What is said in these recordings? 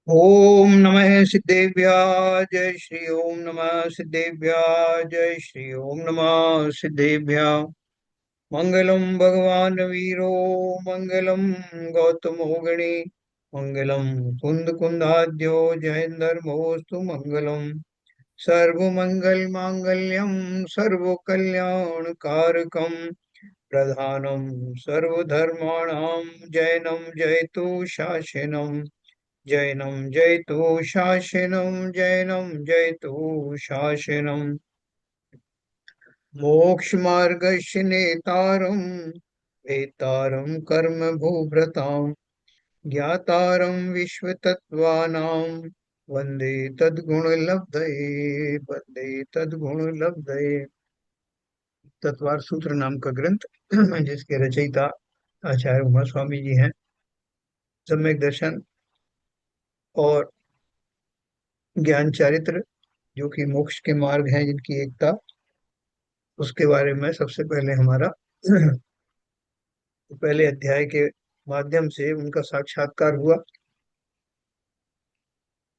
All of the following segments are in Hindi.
ओम नमः सिद्धेभ्य। जय श्री ओम नमः सिद्धेभ्य। जय श्री ओम नमः सिद्धेभ्य। मंगलम भगवान वीरो मंगलम गौतमो गणे मंगलम कुंद कुंदाद्यो जयंदर्मोस्तु मंगलम सर्वमंगल मांगल्यम सर्व कल्याण कारकम प्रधानम सर्वधर्माणां जैनम जयतु शासनम जैनम जयतु शासनम जैनम जयतु शासनम मोक्षमार्गस्य नेतारं वेतारं कर्म भूभृतां ज्ञातारं विश्वतत्त्वानां वन्दे तद्गुणलब्धये वन्दे तद्गुणलब्धये। तत्वार सूत्र नाम का ग्रंथ जिसके रचयिता आचार्य उमा स्वामी जी हैं। सम्यक दर्शन और ज्ञान चारित्र जो कि मोक्ष के मार्ग हैं जिनकी एकता, उसके बारे में सबसे पहले हमारा पहले अध्याय के माध्यम से उनका साक्षात्कार हुआ।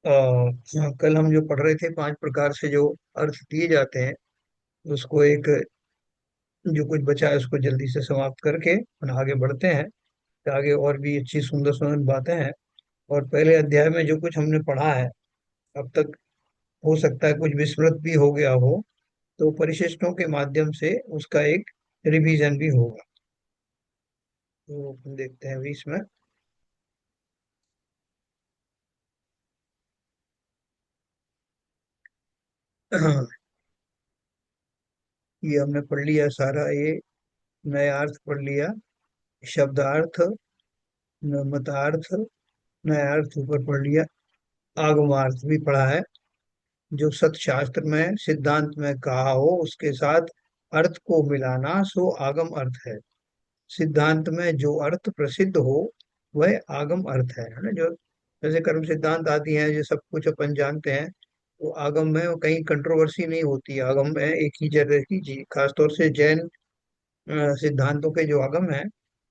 कल हम जो पढ़ रहे थे, 5 प्रकार से जो अर्थ दिए जाते हैं, उसको एक जो कुछ बचा है उसको जल्दी से समाप्त करके अपन आगे बढ़ते हैं। तो आगे और भी अच्छी सुंदर सुंदर बातें हैं। और पहले अध्याय में जो कुछ हमने पढ़ा है अब तक, हो सकता है कुछ विस्मृत भी हो गया हो, तो परिशिष्टों के माध्यम से उसका एक रिवीजन भी होगा। तो अपन देखते हैं 20 में। ये हमने पढ़ लिया सारा, ये नया अर्थ पढ़ लिया, शब्दार्थ, मतार्थ, नया अर्थ ऊपर पढ़ लिया, आगमार्थ भी पढ़ा है। जो सत शास्त्र में सिद्धांत में कहा हो उसके साथ अर्थ को मिलाना सो आगम अर्थ है। सिद्धांत में जो अर्थ प्रसिद्ध हो वह आगम अर्थ है ना। जो जैसे कर्म सिद्धांत आदि हैं, जो सब कुछ अपन जानते हैं, वो आगम में वो कहीं कंट्रोवर्सी नहीं होती। आगम में एक ही जगह की जी, खासतौर से जैन सिद्धांतों के जो आगम है,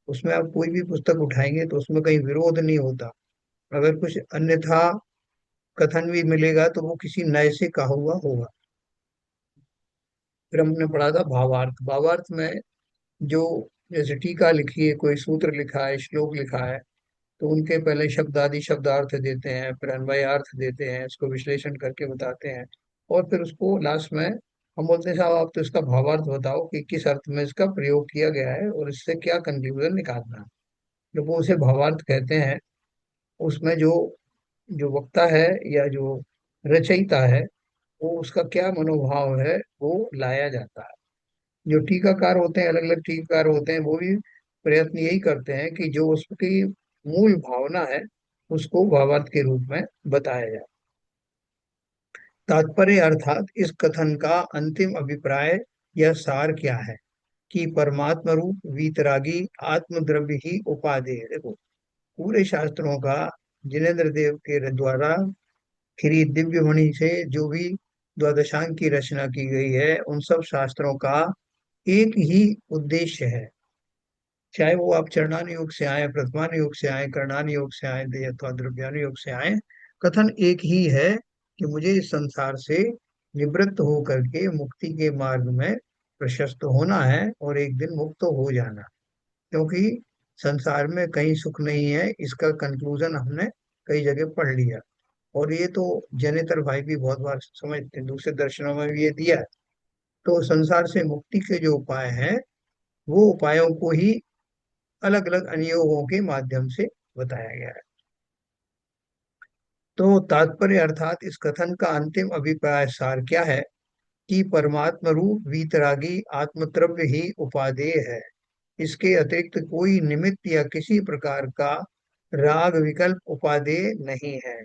उसमें आप कोई भी पुस्तक उठाएंगे तो उसमें कहीं विरोध नहीं होता। अगर कुछ अन्यथा कथन भी मिलेगा तो वो किसी नए से कहा हुआ होगा। फिर हमने पढ़ा था भावार्थ। भावार्थ में जो, जैसे टीका लिखी है, कोई सूत्र लिखा है, श्लोक लिखा है, तो उनके पहले शब्द आदि शब्दार्थ देते हैं, फिर अन्वयार्थ देते हैं, इसको विश्लेषण करके बताते हैं। और फिर उसको लास्ट में हम बोलते हैं, साहब आप तो इसका भावार्थ बताओ कि किस अर्थ में इसका प्रयोग किया गया है और इससे क्या कंक्लूजन निकालना है। जब वो उसे भावार्थ कहते हैं, उसमें जो जो वक्ता है या जो रचयिता है, वो उसका क्या मनोभाव है वो लाया जाता है। जो टीकाकार होते हैं, अलग अलग टीकाकार होते हैं, वो भी प्रयत्न यही करते हैं कि जो उसकी मूल भावना है उसको भावार्थ के रूप में बताया जाए। तात्पर्य अर्थात इस कथन का अंतिम अभिप्राय या सार क्या है कि परमात्मा रूप वीतरागी आत्मद्रव्य ही उपादेय है। देखो, पूरे शास्त्रों का जिनेन्द्र देव के द्वारा खिरी दिव्य मणि से जो भी द्वादशांग की रचना की गई है, उन सब शास्त्रों का एक ही उद्देश्य है। चाहे वो आप चरणान योग से आए, प्रथमान योग से आए, करणान योग से आए अथवा द्रव्यान योग से आए, कथन एक ही है कि मुझे इस संसार से निवृत्त होकर के मुक्ति के मार्ग में प्रशस्त होना है और एक दिन मुक्त हो जाना। क्योंकि संसार में कहीं सुख नहीं है, इसका कंक्लूजन हमने कई जगह पढ़ लिया। और ये तो जनेतर भाई भी बहुत बार समझते हैं, दूसरे दर्शनों में भी ये दिया है। तो संसार से मुक्ति के जो उपाय हैं, वो उपायों को ही अलग अलग अनुयोगों के माध्यम से बताया गया है। तो तात्पर्य अर्थात इस कथन का अंतिम अभिप्राय सार क्या है कि परमात्मा रूप वीतरागी आत्मद्रव्य ही उपादेय है। इसके अतिरिक्त कोई निमित्त या किसी प्रकार का राग विकल्प उपादेय नहीं है।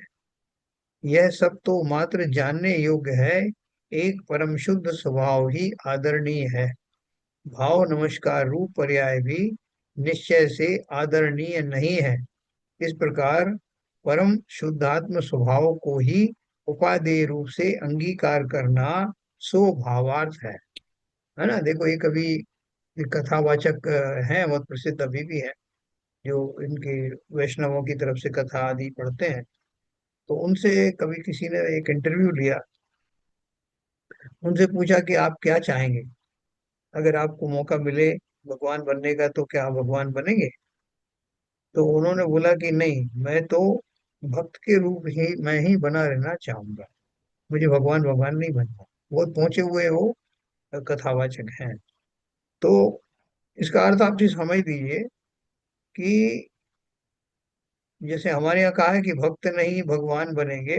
यह सब तो मात्र जानने योग्य है। एक परम शुद्ध स्वभाव ही आदरणीय है। भाव नमस्कार रूप पर्याय भी निश्चय से आदरणीय नहीं है। इस प्रकार परम शुद्धात्म स्वभाव को ही उपादेय रूप से अंगीकार करना सो भावार्थ है ना। देखो, ये कभी ये कथावाचक हैं, बहुत प्रसिद्ध अभी भी है, जो इनके वैष्णवों की तरफ से कथा आदि पढ़ते हैं। तो उनसे कभी किसी ने एक इंटरव्यू लिया, उनसे पूछा कि आप क्या चाहेंगे, अगर आपको मौका मिले भगवान बनने का तो क्या आप भगवान बनेंगे? तो उन्होंने बोला कि नहीं, मैं तो भक्त के रूप ही मैं ही बना रहना चाहूंगा, मुझे भगवान भगवान नहीं बनना। बहुत पहुंचे हुए वो कथावाचक हैं। तो इसका अर्थ आप जी समझ लीजिए कि जैसे हमारे यहाँ कहा है कि भक्त नहीं भगवान बनेंगे,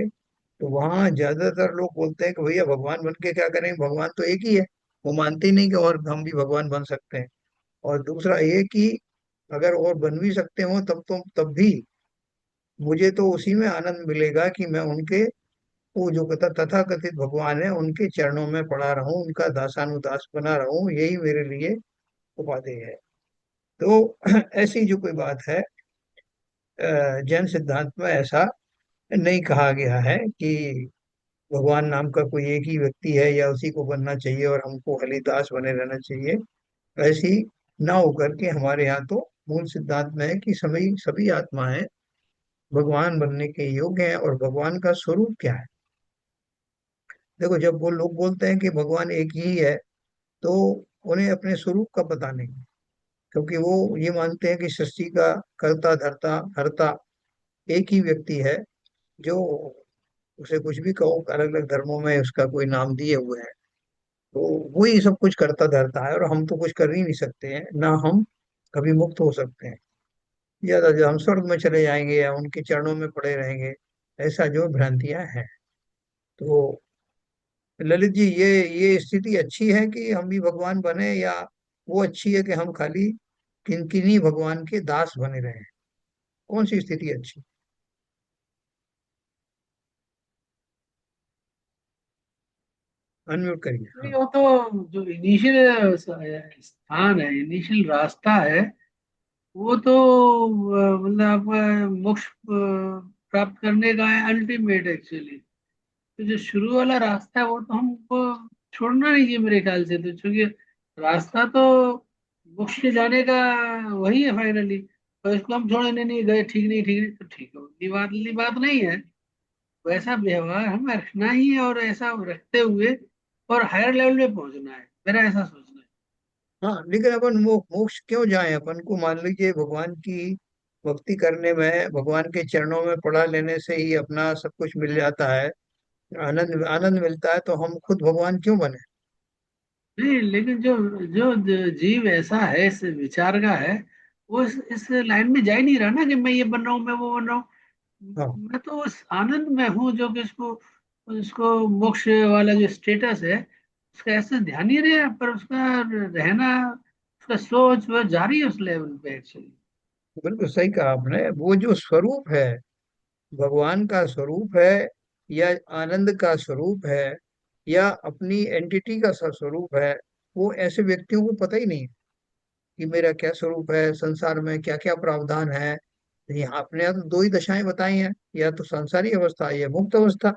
तो वहाँ ज्यादातर लोग बोलते हैं कि भैया भगवान बन के क्या करेंगे, भगवान तो एक ही है। वो मानते ही नहीं कि और हम भी भगवान बन सकते हैं। और दूसरा ये कि अगर और बन भी सकते हो तब भी मुझे तो उसी में आनंद मिलेगा कि मैं उनके, वो जो तथा कथित भगवान है उनके चरणों में पड़ा रहूं, उनका दासानुदास बना रहूं, यही मेरे लिए उपादेय है। तो ऐसी जो कोई बात है, जैन सिद्धांत में ऐसा नहीं कहा गया है कि भगवान नाम का कोई एक ही व्यक्ति है या उसी को बनना चाहिए और हमको हरिदास बने रहना चाहिए। ऐसी ना होकर के हमारे यहाँ तो मूल सिद्धांत में है कि सभी सभी आत्माएं भगवान बनने के योग्य हैं। और भगवान का स्वरूप क्या है? देखो, जब वो लोग बोलते हैं कि भगवान एक ही है, तो उन्हें अपने स्वरूप का पता नहीं, क्योंकि वो ये मानते हैं कि सृष्टि का कर्ता धर्ता हर्ता एक ही व्यक्ति है, जो, उसे कुछ भी कहो, अलग अलग धर्मों में उसका कोई नाम दिए हुए हैं, तो वो ही सब कुछ करता धरता है और हम तो कुछ कर ही नहीं सकते हैं, ना हम कभी मुक्त हो सकते हैं, या तो हम स्वर्ग में चले जाएंगे या उनके चरणों में पड़े रहेंगे। ऐसा जो भ्रांतियां हैं। तो ललित जी, ये स्थिति अच्छी है कि हम भी भगवान बने, या वो अच्छी है कि हम खाली किन्हीं भगवान के दास बने रहे? कौन सी स्थिति अच्छी? अनम्यूट करिए, नहीं, हाँ। वो तो जो इनिशियल स्थान है, इनिशियल रास्ता है, वो तो मतलब आपका मोक्ष प्राप्त करने का है, अल्टीमेट एक्चुअली। तो जो शुरू वाला रास्ता है वो तो हमको छोड़ना नहीं चाहिए मेरे ख्याल से, तो क्योंकि रास्ता तो मोक्ष के जाने का वही है फाइनली। तो इसको हम छोड़े, नहीं नहीं गए, ठीक नहीं, ठीक नहीं, तो ठीक है, उतनी बात नहीं है। वैसा व्यवहार हमें रखना ही है, और ऐसा रखते हुए और हायर लेवल पे पहुंचना है, मेरा ऐसा सोचना है। हाँ, लेकिन अपन मोक्ष क्यों जाए? अपन को मान लीजिए भगवान की भक्ति करने में, भगवान के चरणों में पड़ा लेने से ही अपना सब कुछ मिल जाता है, आनंद आनंद मिलता है, तो हम खुद भगवान क्यों बने? नहीं, लेकिन जो जो जीव ऐसा है, इस विचार का है, वो इस लाइन में जा ही नहीं रहा ना कि मैं ये बन रहा हूँ, मैं वो बन रहा हूँ। हाँ, मैं तो उस आनंद में हूँ जो कि इसको उसको मोक्ष वाला जो स्टेटस है, उसका ऐसे ध्यान ही नहीं है, पर उसका रहना, उसका सोच वह जारी है उस लेवल पे एक्चुअली। बिल्कुल सही कहा आपने। वो जो स्वरूप है, भगवान का स्वरूप है, या आनंद का स्वरूप है, या अपनी एंटिटी का स्वरूप है, वो ऐसे व्यक्तियों को पता ही नहीं है कि मेरा क्या स्वरूप है, संसार में क्या क्या प्रावधान है। यहाँ आपने यहाँ तो दो ही दशाएं बताई हैं, या तो सांसारिक अवस्था या मुक्त अवस्था।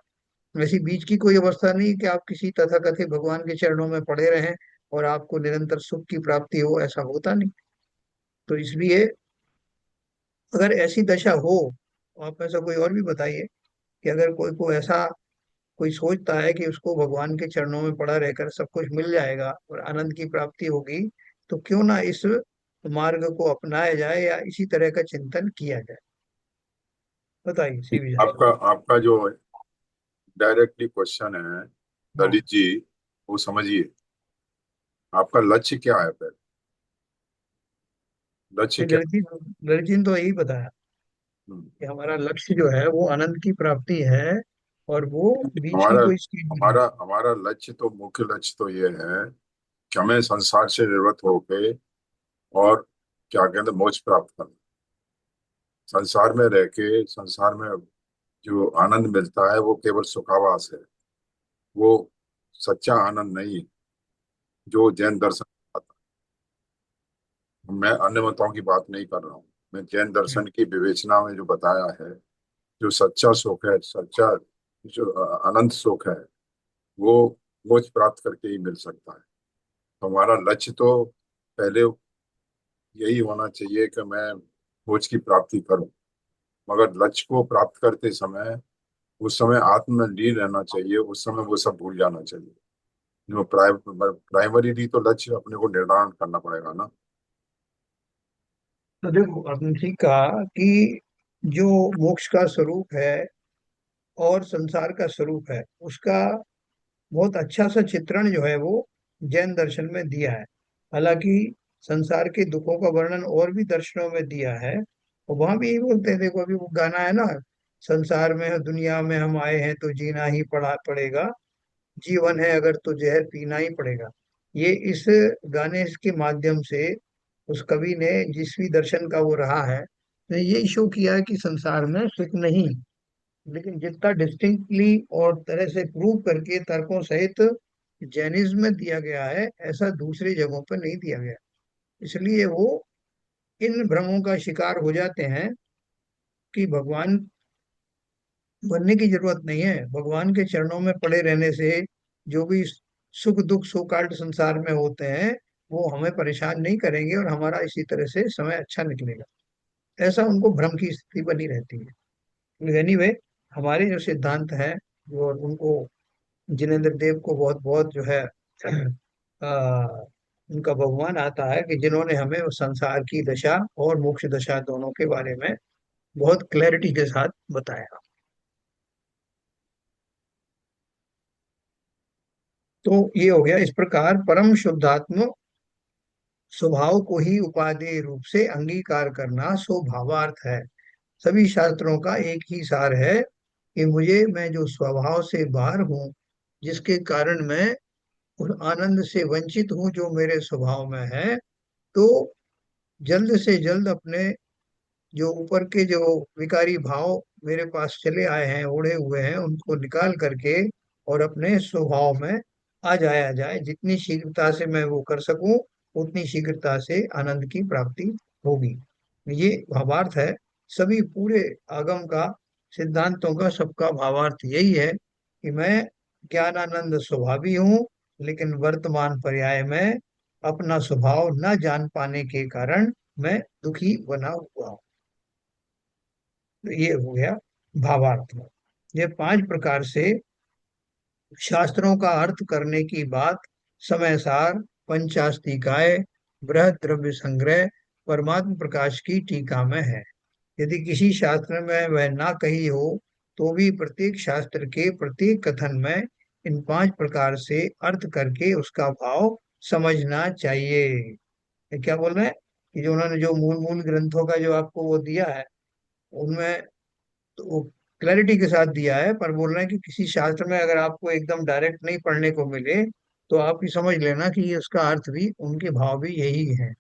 वैसी बीच की कोई अवस्था नहीं कि आप किसी तथाकथित भगवान के चरणों में पड़े रहें और आपको निरंतर सुख की प्राप्ति हो, ऐसा होता नहीं। तो इसलिए अगर ऐसी दशा हो, तो आप ऐसा कोई और भी बताइए कि अगर कोई को ऐसा, कोई सोचता है कि उसको भगवान के चरणों में पड़ा रहकर सब कुछ मिल जाएगा और आनंद की प्राप्ति होगी, तो क्यों ना इस मार्ग को अपनाया जाए या इसी तरह का चिंतन किया जाए? बताइए सी विजय। आपका आपका जो डायरेक्टली क्वेश्चन है हाँ, ललित जी, वो समझिए। आपका लक्ष्य क्या है पहले? लक्ष्य नहीं, क्या? लड़की ने तो यही बताया हम्म, कि हमारा लक्ष्य जो है वो आनंद की प्राप्ति है, और वो बीच की हमारा कोई स्टेज भी नहीं। हमारा हमारा लक्ष्य तो, मुख्य लक्ष्य तो ये है कि हमें संसार से निवृत्त होके और क्या कहते हैं, मोक्ष प्राप्त करना। संसार में रह के संसार में जो आनंद मिलता है वो केवल सुखावास है। वो सच्चा आनंद नहीं है जो जैन दर्शन आता है। मैं अन्य मतों की बात नहीं कर रहा हूँ, मैं जैन दर्शन की विवेचना में जो बताया है, जो सच्चा सुख है, सच्चा जो अनंत सुख है, वो मोक्ष प्राप्त करके ही मिल सकता है। तो हमारा लक्ष्य तो पहले यही होना चाहिए कि मैं मोक्ष की प्राप्ति करूं। मगर लक्ष्य को प्राप्त करते समय उस समय आत्म में लीन रहना चाहिए, उस समय वो सब भूल जाना चाहिए। जो प्राइमरी तो लक्ष्य अपने को निर्धारण करना पड़ेगा ना। तो देखो, आपने ठीक कहा कि जो मोक्ष का स्वरूप है और संसार का स्वरूप है, उसका बहुत अच्छा सा चित्रण जो है वो जैन दर्शन में दिया है। हालांकि संसार के दुखों का वर्णन और भी दर्शनों में दिया है, और वहां भी यही बोलते हैं। देखो, अभी वो गाना है ना, संसार में दुनिया में हम आए हैं तो जीना ही पड़ेगा, जीवन है अगर तो जहर पीना ही पड़ेगा। ये इस गाने के माध्यम से उस कवि ने जिस भी दर्शन का वो रहा है, ने ये शो किया है कि संसार में सुख नहीं। लेकिन जितना डिस्टिंक्टली और तरह से प्रूव करके तर्कों सहित जैनिज्म में दिया गया है, ऐसा दूसरी जगहों पर नहीं दिया गया। इसलिए वो इन भ्रमों का शिकार हो जाते हैं कि भगवान बनने की जरूरत नहीं है। भगवान के चरणों में पड़े रहने से जो भी सुख दुख सोकाल्ड संसार में होते हैं, वो हमें परेशान नहीं करेंगे और हमारा इसी तरह से समय अच्छा निकलेगा। ऐसा उनको भ्रम की स्थिति बनी रहती है। एनीवे, हमारे जो सिद्धांत है, जो उनको जिनेन्द्र देव को बहुत बहुत जो है आ, उनका भगवान आता है कि जिन्होंने हमें उस संसार की दशा और मोक्ष दशा दोनों के बारे में बहुत क्लैरिटी के साथ बताया। तो ये हो गया। इस प्रकार परम शुद्धात्म स्वभाव को ही उपादेय रूप से अंगीकार करना स्वभावार्थ है। सभी शास्त्रों का एक ही सार है कि मैं जो स्वभाव से बाहर हूँ, जिसके कारण मैं उस आनंद से वंचित हूँ जो मेरे स्वभाव में है, तो जल्द से जल्द अपने जो ऊपर के जो विकारी भाव मेरे पास चले आए हैं, उड़े हुए हैं, उनको निकाल करके और अपने स्वभाव में आ जाया जाए। जितनी शीघ्रता से मैं वो कर सकूं, उतनी शीघ्रता से आनंद की प्राप्ति होगी। ये भावार्थ है। सभी पूरे आगम का, सिद्धांतों का, सबका भावार्थ यही है कि मैं ज्ञानानंद स्वभावी हूँ, लेकिन वर्तमान पर्याय में अपना स्वभाव न जान पाने के कारण मैं दुखी बना हुआ हूँ। तो ये हो गया भावार्थ में। ये 5 प्रकार से शास्त्रों का अर्थ करने की बात समय सार, पंचास्तिकाय, बृहद द्रव्य संग्रह, परमात्म प्रकाश की टीका में है। यदि किसी शास्त्र में वह ना कही हो, तो भी प्रत्येक शास्त्र के प्रत्येक कथन में इन 5 प्रकार से अर्थ करके उसका भाव समझना चाहिए। ये क्या बोल रहे हैं कि जो उन्होंने जो मूल मूल ग्रंथों का जो आपको वो दिया है, उनमें तो वो क्लैरिटी के साथ दिया है, पर बोल रहे हैं कि किसी शास्त्र में अगर आपको एकदम डायरेक्ट नहीं पढ़ने को मिले, तो आप ये समझ लेना कि ये उसका अर्थ भी, उनके भाव भी यही है।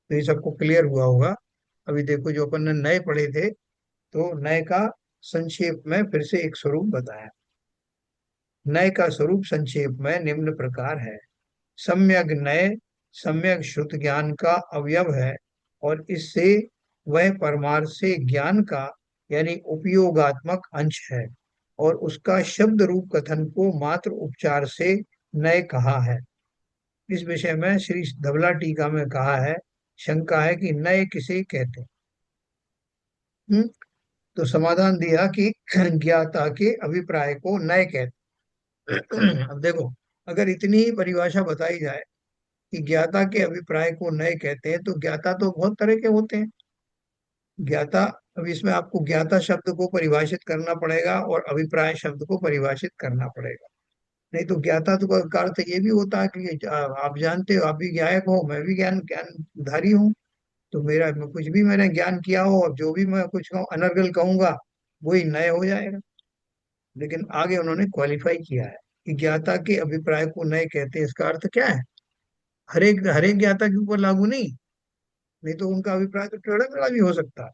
तो ये सबको क्लियर हुआ होगा। अभी देखो, जो अपन ने नए पढ़े थे, तो नए का संक्षेप में फिर से एक स्वरूप बताया। नए का स्वरूप संक्षेप में निम्न प्रकार है। सम्यक नय सम्यक श्रुत ज्ञान का अवयव है, और इससे वह परमार्थ से ज्ञान का यानी उपयोगात्मक अंश है, और उसका शब्द रूप कथन को मात्र उपचार से नय कहा है। इस विषय में श्री धवला टीका में कहा है, शंका है कि नय किसे कहते हैं। तो समाधान दिया कि ज्ञाता के अभिप्राय को नय कहते हैं। अब देखो, अगर इतनी ही परिभाषा बताई जाए कि ज्ञाता के अभिप्राय को नए कहते हैं, तो ज्ञाता तो बहुत तरह के होते हैं। ज्ञाता, अब इसमें आपको ज्ञाता शब्द को परिभाषित करना पड़ेगा और अभिप्राय शब्द को परिभाषित करना पड़ेगा। नहीं तो ज्ञाता तो का अर्थ ये भी होता है कि आप जानते हो, आप भी ज्ञायक हो, मैं भी ज्ञानधारी हूँ। तो मेरा मैं कुछ भी मैंने ज्ञान किया हो, और जो भी मैं कुछ कहूँ, अनर्गल कहूंगा, वही नए हो जाएगा। लेकिन आगे उन्होंने क्वालिफाई किया है कि ज्ञाता के अभिप्राय को नए कहते हैं। इसका अर्थ क्या है? हरेक ज्ञाता के ऊपर लागू नहीं। नहीं तो उनका अभिप्राय तो टेढ़ा मेढ़ा भी हो सकता है।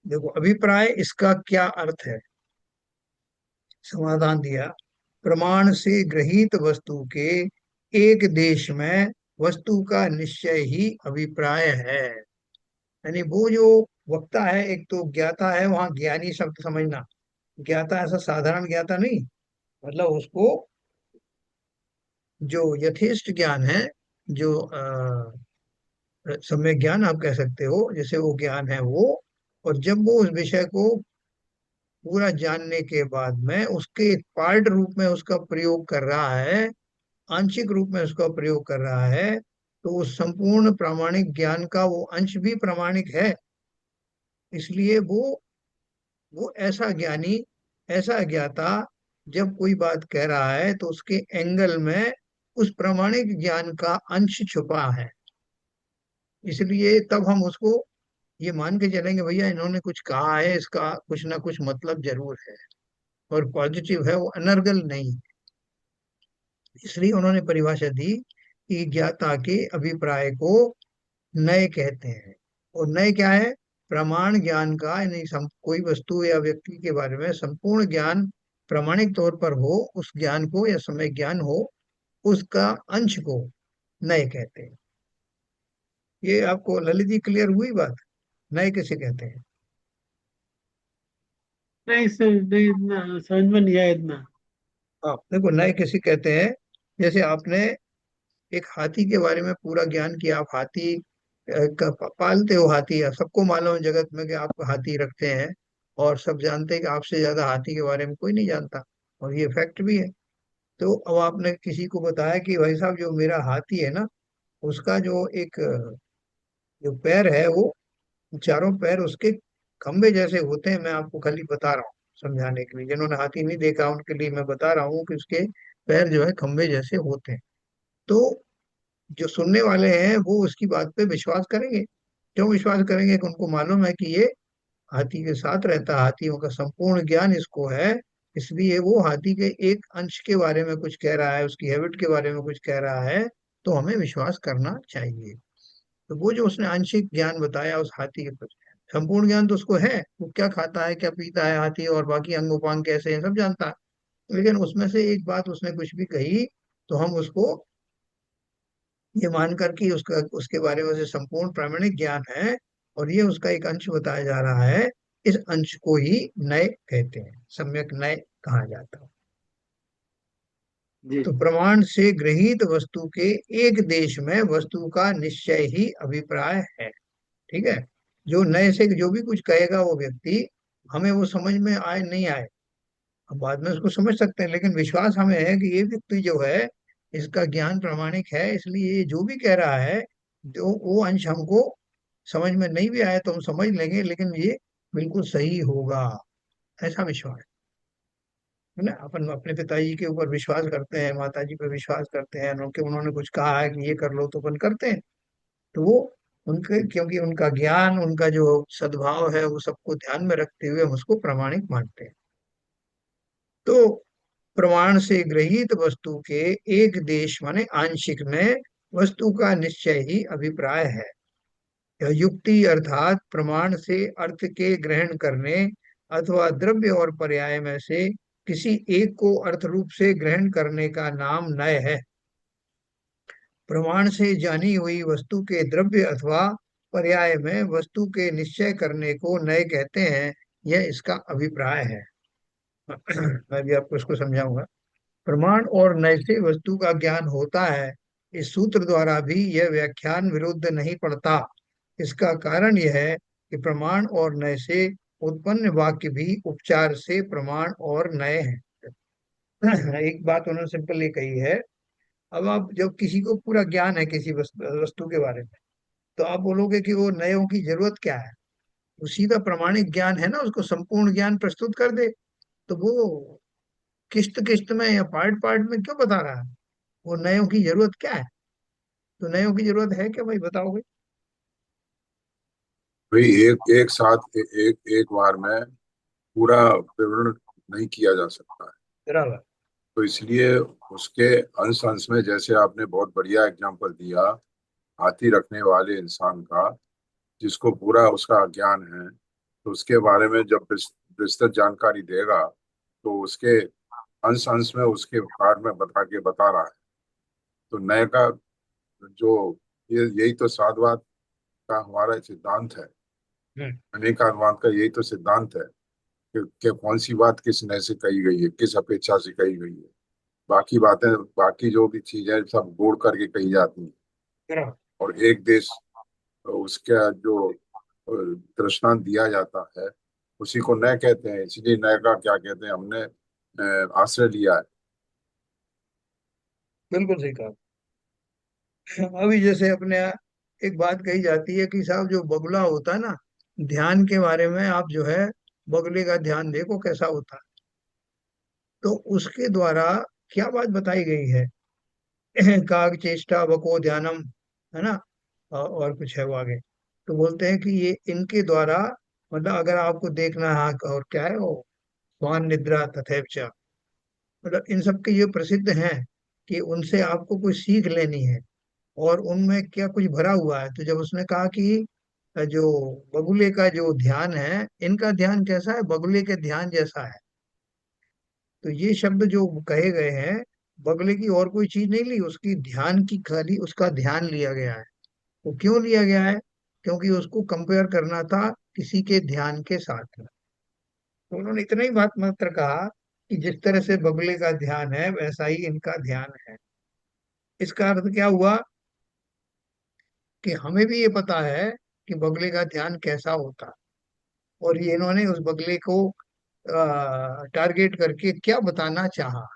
देखो, अभिप्राय इसका क्या अर्थ है, समाधान दिया। प्रमाण से ग्रहित वस्तु के एक देश में वस्तु का निश्चय ही अभिप्राय है। यानी वो जो वक्ता है, एक तो ज्ञाता है, वहां ज्ञानी शब्द समझना। ज्ञाता ऐसा साधारण ज्ञाता नहीं, मतलब उसको जो यथेष्ट ज्ञान है, जो सम्यक ज्ञान आप कह सकते हो, जैसे वो ज्ञान है वो। और जब वो उस विषय को पूरा जानने के बाद में उसके एक पार्ट रूप में उसका प्रयोग कर रहा है, आंशिक रूप में उसका प्रयोग कर रहा है, तो उस संपूर्ण प्रामाणिक ज्ञान का वो अंश भी प्रामाणिक है। इसलिए वो ऐसा ज्ञानी, ऐसा ज्ञाता जब कोई बात कह रहा है तो उसके एंगल में उस प्रामाणिक ज्ञान का अंश छुपा है। इसलिए तब हम उसको ये मान के चलेंगे, भैया इन्होंने कुछ कहा है, इसका कुछ ना कुछ मतलब जरूर है, और पॉजिटिव है, वो अनर्गल नहीं। इसलिए उन्होंने परिभाषा दी कि ज्ञाता के अभिप्राय को नय कहते हैं। और नय क्या है? प्रमाण ज्ञान का, यानी कोई वस्तु या व्यक्ति के बारे में संपूर्ण ज्ञान प्रामाणिक तौर पर हो, उस ज्ञान को या समय ज्ञान हो, उसका अंश को नय कहते हैं। ये आपको ललित जी क्लियर हुई बात? नय किसे कहते हैं? नहीं सर, नहीं इतना समझ में नहीं आया इतना। हाँ देखो, नय किसे कहते हैं। जैसे आपने एक हाथी के बारे में पूरा ज्ञान किया, आप हाथी पालते हो, हाथी या सबको मालूम है जगत में कि आप हाथी रखते हैं, और सब जानते हैं कि आपसे ज्यादा हाथी के बारे में कोई नहीं जानता, और ये फैक्ट भी है। तो अब आपने किसी को बताया कि भाई साहब जो मेरा हाथी है ना, उसका जो एक जो पैर है, वो चारों पैर उसके खंबे जैसे होते हैं। मैं आपको खाली बता रहा हूँ समझाने के लिए, जिन्होंने हाथी नहीं देखा उनके लिए मैं बता रहा हूँ कि उसके पैर जो है खंबे जैसे होते हैं। तो जो सुनने वाले हैं वो उसकी बात पे विश्वास करेंगे। क्यों विश्वास करेंगे? कि उनको मालूम है कि ये हाथी के साथ रहता है, हाथियों का संपूर्ण ज्ञान इसको है। इसलिए वो हाथी के एक अंश के बारे में कुछ कह रहा है, उसकी हैबिट के बारे में कुछ कह रहा है, तो हमें विश्वास करना चाहिए। तो वो जो उसने आंशिक ज्ञान बताया उस हाथी के प्रति, संपूर्ण ज्ञान तो उसको है, वो क्या खाता है क्या पीता है हाथी, और बाकी अंग उपांग कैसे हैं सब जानता है। लेकिन उसमें से एक बात उसने कुछ भी कही, तो हम उसको ये मानकर कि उसका उसके बारे में से संपूर्ण प्रामाणिक ज्ञान है, और ये उसका एक अंश बताया जा रहा है, इस अंश को ही नय कहते हैं, सम्यक नय कहा जाता है। जी। तो प्रमाण से गृहीत वस्तु के एक देश में वस्तु का निश्चय ही अभिप्राय है। ठीक है? जो नए से जो भी कुछ कहेगा वो व्यक्ति, हमें वो समझ में आए नहीं आए, हम बाद में उसको समझ सकते हैं, लेकिन विश्वास हमें है कि ये व्यक्ति जो है इसका ज्ञान प्रामाणिक है, इसलिए ये जो भी कह रहा है, जो वो अंश हमको समझ में नहीं भी आया तो हम समझ लेंगे, लेकिन ये बिल्कुल सही होगा, ऐसा विश्वास है ना। अपन अपने पिताजी के ऊपर विश्वास करते हैं, माता जी पे विश्वास करते हैं, उनके उन्होंने कुछ कहा है कि ये कर लो, तो अपन करते हैं। तो वो उनके, क्योंकि उनका ज्ञान, उनका जो सद्भाव है, वो सबको ध्यान में रखते हुए हम उसको प्रामाणिक मानते हैं। तो प्रमाण से गृहीत वस्तु के एक देश माने आंशिक में वस्तु का निश्चय ही अभिप्राय है। यह युक्ति अर्थात प्रमाण से अर्थ के ग्रहण करने अथवा द्रव्य और पर्याय में से किसी एक को अर्थ रूप से ग्रहण करने का नाम नय है। प्रमाण से जानी हुई वस्तु के द्रव्य अथवा पर्याय में वस्तु के निश्चय करने को नय कहते हैं, यह इसका अभिप्राय है। मैं भी आपको इसको समझाऊंगा। प्रमाण और नय से वस्तु का ज्ञान होता है, इस सूत्र द्वारा भी यह व्याख्यान विरुद्ध नहीं पड़ता। इसका कारण यह है कि प्रमाण और नय से उत्पन्न वाक्य भी उपचार से प्रमाण और नय है। एक बात उन्होंने सिंपल ये कही है। अब आप जब किसी को पूरा ज्ञान है किसी वस्तु के बारे में, तो आप बोलोगे कि वो नयों की जरूरत क्या है? वो सीधा प्रमाणिक ज्ञान है ना, उसको संपूर्ण ज्ञान प्रस्तुत कर दे। तो वो किस्त किस्त में या पार्ट पार्ट में क्यों बता रहा है? वो नयों की जरूरत क्या है? तो नयों की जरूरत है क्या भाई, बताओगे? भाई एक एक साथ एक बार में पूरा विवरण नहीं किया जा सकता है। बराबर। तो इसलिए उसके अंश अंश में, जैसे आपने बहुत बढ़िया एग्जांपल दिया हाथी रखने वाले इंसान का, जिसको पूरा उसका ज्ञान है, तो उसके बारे में जब विस्तृत जानकारी देगा, तो उसके अंश अंश में उसके पार्ट में बता रहा है। तो नए का जो, ये यही तो साधवाद का हमारा सिद्धांत है। हम्म। अनेकात्मवाद का यही तो सिद्धांत है कि कौन सी बात किस नए से कही गई है, किस अपेक्षा से कही गई है। बाकी बातें, बाकी जो भी चीजें सब जोड़ करके कही जाती हैं। बराबर। और एक देश, उसका जो दृष्टांत दिया जाता है, उसी को नय कहते हैं, इसलिए नय का क्या कहते हैं, हमने आश्रय लिया है। बिल्कुल सही कहा। अभी जैसे अपने यहाँ एक बात कही जाती है कि साहब जो बगुला होता है ना, ध्यान के बारे में आप जो है बगुले का ध्यान देखो कैसा होता है। तो उसके द्वारा क्या बात बताई गई है? काग चेष्टा बको ध्यानम, है ना? और कुछ है वो आगे। तो बोलते हैं कि ये इनके द्वारा, मतलब अगर आपको देखना है, हाँ, और क्या है वो, स्वान निद्रा तथैव च, मतलब इन सब के ये प्रसिद्ध हैं कि उनसे आपको कुछ सीख लेनी है और उनमें क्या कुछ भरा हुआ है। तो जब उसने कहा कि जो बगुले का जो ध्यान है, इनका ध्यान कैसा है, बगुले के ध्यान जैसा है। तो ये शब्द जो कहे गए हैं, बगुले की और कोई चीज नहीं ली, उसकी ध्यान की, खाली उसका ध्यान लिया गया है। वो क्यों लिया गया है? क्योंकि उसको कंपेयर करना था किसी के ध्यान के साथ में। तो उन्होंने इतना ही बात मात्र कहा कि जिस तरह से बगुले का ध्यान है वैसा ही इनका ध्यान है। इसका अर्थ क्या हुआ कि हमें भी ये पता है कि बगुले का ध्यान कैसा होता, और ये इन्होंने उस बगुले को टारगेट करके क्या बताना चाहा,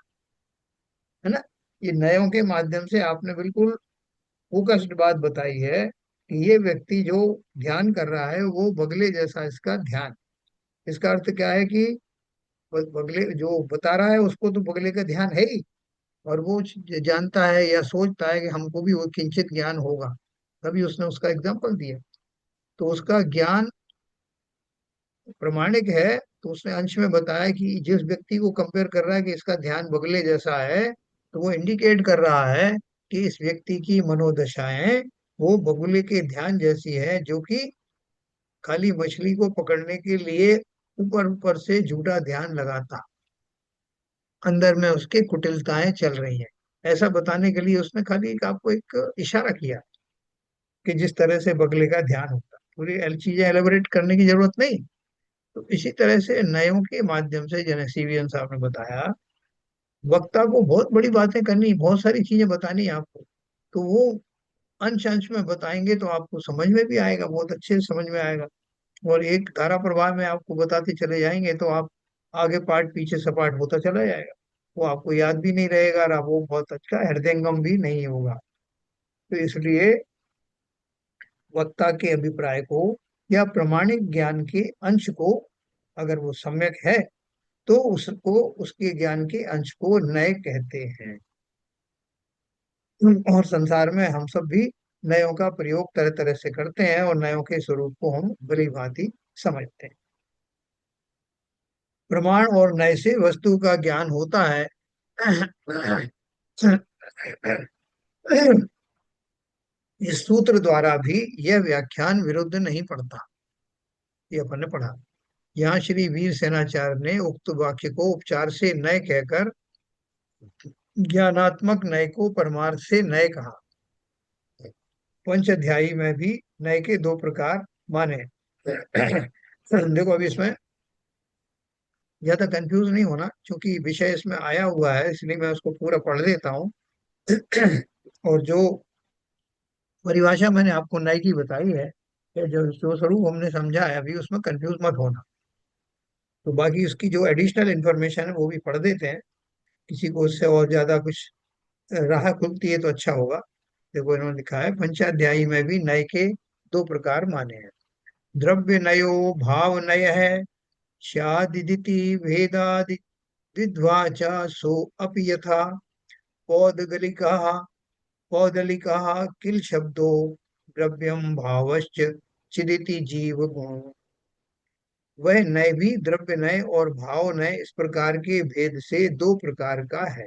है ना? ये नयों के माध्यम से आपने बिल्कुल फोकस्ड बात बताई है कि ये व्यक्ति जो ध्यान कर रहा है वो बगले जैसा इसका ध्यान। इसका अर्थ क्या है कि बगले जो बता रहा है उसको तो बगले का ध्यान है ही, और वो जानता है या सोचता है कि हमको भी वो किंचित ज्ञान होगा, तभी उसने उसका एग्जाम्पल दिया। तो उसका ज्ञान प्रमाणिक है। तो उसने अंश में बताया कि जिस व्यक्ति को कंपेयर कर रहा है कि इसका ध्यान बगले जैसा है, तो वो इंडिकेट कर रहा है कि इस व्यक्ति की मनोदशाएं वो बगुले के ध्यान जैसी है, जो कि खाली मछली को पकड़ने के लिए ऊपर ऊपर से झूठा ध्यान लगाता, अंदर में उसके कुटिलताएं चल रही हैं। ऐसा बताने के लिए उसने खाली आपको एक इशारा किया कि जिस तरह से बगले का ध्यान होता, पूरी चीजें एलेबोरेट करने की जरूरत नहीं। तो इसी तरह से नयों के माध्यम से जैसे सीवीएन साहब ने बताया, वक्ता को बहुत बड़ी बातें करनी, बहुत सारी चीजें बतानी है आपको। तो वो अंश अंश में बताएंगे तो आपको समझ में भी आएगा, बहुत अच्छे से समझ में आएगा। और एक धारा प्रवाह में आपको बताते चले जाएंगे तो आप आगे पाठ पीछे सपाट होता चला जाएगा। वो आपको याद भी नहीं रहेगा और आप वो बहुत अच्छा हृदयंगम भी नहीं होगा। तो इसलिए वक्ता के अभिप्राय को या प्रामाणिक ज्ञान के अंश को, अगर वो सम्यक है, तो उसको, उसके ज्ञान के अंश को नय कहते हैं। और संसार में हम सब भी नयों का प्रयोग तरह तरह से करते हैं और नयों के स्वरूप को हम भली भांति समझते हैं। प्रमाण और नय से वस्तु का ज्ञान होता है। इस सूत्र द्वारा भी यह व्याख्यान विरुद्ध नहीं पड़ता। ये अपन ने पढ़ा। यहाँ श्री वीर सेनाचार्य ने उक्त वाक्य को उपचार से नय कहकर ज्ञानात्मक नय को परमार्थ से नय कहा। पंच अध्यायी में भी नय के दो प्रकार माने। देखो अभी इसमें ज्यादा कंफ्यूज नहीं होना, क्योंकि विषय इसमें आया हुआ है, इसलिए मैं उसको पूरा पढ़ देता हूँ। और जो परिभाषा मैंने आपको नई की बताई है, ये जो स्वरूप हमने समझा है, अभी उसमें कंफ्यूज मत होना। तो बाकी उसकी जो एडिशनल इंफॉर्मेशन है वो भी पढ़ देते हैं, किसी को उससे और ज्यादा कुछ राह खुलती है तो अच्छा होगा। देखो इन्होंने लिखा है, पंचाध्यायी में भी नय के दो प्रकार माने हैं। द्रव्य नयो भाव नय है, स्यादिति भेदादि विद्वाचा सो अपि यथा पौदगलिका पौदलिका किल शब्दो द्रव्यम भावश्च चिदिति जीव गुण। वह नय भी द्रव्य नय और भाव नय इस प्रकार के भेद से दो प्रकार का है।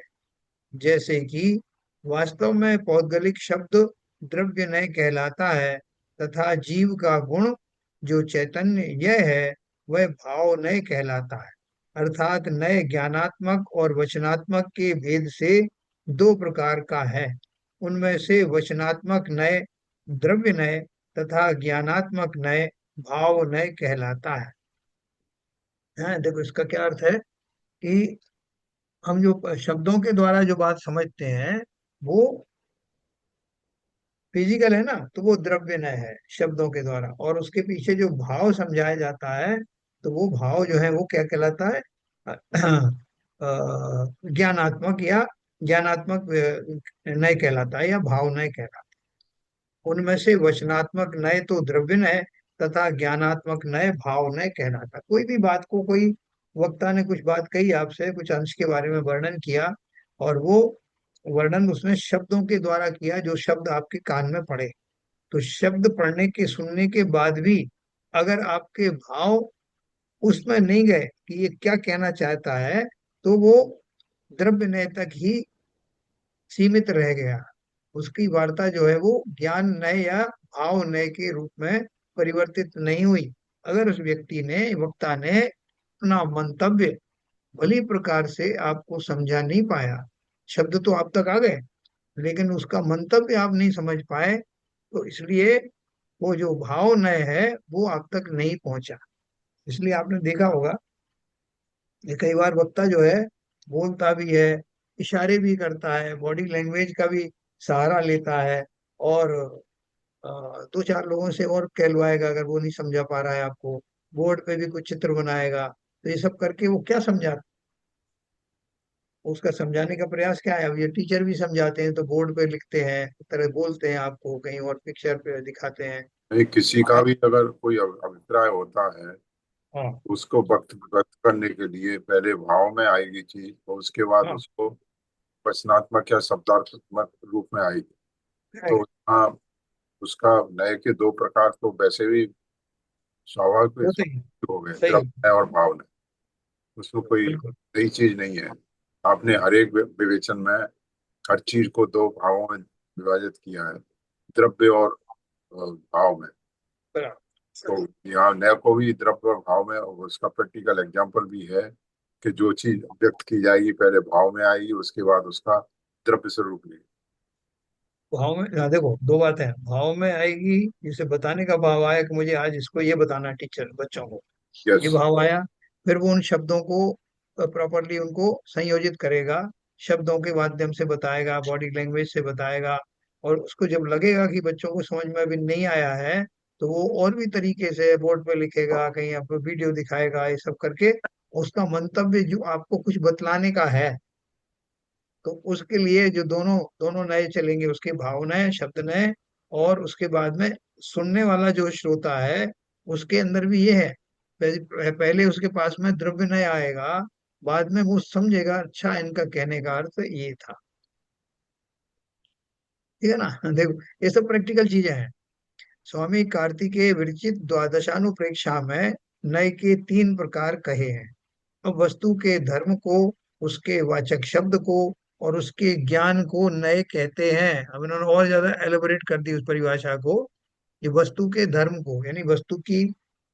जैसे कि वास्तव में पौद्गलिक शब्द द्रव्य नय कहलाता है, तथा जीव का गुण जो चैतन्य यह है वह भाव नय कहलाता है। अर्थात नय ज्ञानात्मक और वचनात्मक के भेद से दो प्रकार का है। उनमें से वचनात्मक नय द्रव्य नय तथा ज्ञानात्मक नय भाव नय कहलाता है। देखो इसका क्या अर्थ है कि हम जो शब्दों के द्वारा जो बात समझते हैं वो फिजिकल है ना, तो वो द्रव्य नय है शब्दों के द्वारा, और उसके पीछे जो भाव समझाया जाता है तो वो भाव जो है वो क्या कहलाता है? ज्ञानात्मक या ज्ञानात्मक नय कहलाता है, या भाव नय कहलाता है। उनमें से वचनात्मक नय तो द्रव्य नय तथा ज्ञानात्मक नय भाव नय कहलाता है। कोई भी बात को, कोई वक्ता ने कुछ बात कही आपसे, कुछ अंश के बारे में वर्णन किया, और वो वर्णन उसने शब्दों के द्वारा किया, जो शब्द आपके कान में पड़े। तो शब्द पढ़ने के, सुनने के बाद भी अगर आपके भाव उसमें नहीं गए कि ये क्या कहना चाहता है, तो वो द्रव्य नय तक ही सीमित रह गया। उसकी वार्ता जो है वो ज्ञान नय या भाव नय के रूप में परिवर्तित नहीं हुई। अगर उस व्यक्ति ने, वक्ता ने अपना मंतव्य भली प्रकार से आपको समझा नहीं पाया, शब्द तो आप तक आ गए लेकिन उसका मंतव्य आप नहीं समझ पाए, तो इसलिए वो जो भाव नय है वो आप तक नहीं पहुंचा। इसलिए आपने देखा होगा कि कई बार वक्ता जो है बोलता भी है, इशारे भी करता है, बॉडी लैंग्वेज का भी सहारा लेता है, और दो चार लोगों से और कहलवाएगा अगर वो नहीं समझा पा रहा है आपको, बोर्ड पे भी कुछ चित्र बनाएगा। तो ये सब करके वो क्या समझा, उसका समझाने का प्रयास क्या है? अब ये टीचर भी समझाते हैं तो बोर्ड पे लिखते हैं, इस तरह बोलते हैं आपको, कहीं और पिक्चर पे दिखाते हैं। नहीं, किसी का भी अगर कोई अभिप्राय होता है, हाँ उसको व्यक्त करने के लिए पहले भाव में आएगी चीज, और उसके बाद हाँ, उसको वचनात्मक या शब्दात्मक रूप में आएगी। तो correct, हाँ, उसका नए के दो प्रकार तो वैसे भी स्वाभाविक वो तो ही हो गए, सही है, द्रव्य और भाव नय। उसमें कोई बिल्कुल। नई चीज नहीं है। आपने हर एक विवेचन में हर चीज को दो भावों में विभाजित किया है, द्रव्य और भाव में। बराबर। तो यहाँ नय को भी द्रव्य और भाव में, और उसका प्रैक्टिकल एग्जाम्पल भी है कि जो चीज व्यक्त की जाएगी पहले भाव में आएगी, उसके बाद उसका द्रव्य स्वरूप लेगी। भाव में, हाँ देखो दो बातें हैं, भाव में आएगी जिसे बताने का भाव आया कि मुझे आज इसको ये बताना है, टीचर बच्चों को, यस। ये भाव आया। फिर वो उन शब्दों को प्रॉपरली उनको संयोजित करेगा, शब्दों के माध्यम से बताएगा, बॉडी लैंग्वेज से बताएगा। और उसको जब लगेगा कि बच्चों को समझ में अभी नहीं आया है, तो वो और भी तरीके से बोर्ड पे लिखेगा, कहीं आपको वीडियो दिखाएगा, ये सब करके उसका मंतव्य जो आपको कुछ बतलाने का है। तो उसके लिए जो दोनों दोनों नए चलेंगे, उसके भाव नए, शब्द नए, और उसके बाद में सुनने वाला जो श्रोता है उसके अंदर भी ये है। पहले उसके पास में द्रव्य नय आएगा, बाद में वो समझेगा अच्छा इनका कहने का अर्थ ये था। ठीक है ना? देखो ये सब प्रैक्टिकल चीजें हैं। स्वामी कार्तिकेय विरचित द्वादशानुप्रेक्षा में नय के तीन प्रकार कहे हैं। अब वस्तु के धर्म को, उसके वाचक शब्द को और उसके ज्ञान को नय कहते हैं। अब इन्होंने और ज्यादा एलिबोरेट कर दी उस परिभाषा को। ये वस्तु के धर्म को, यानी वस्तु की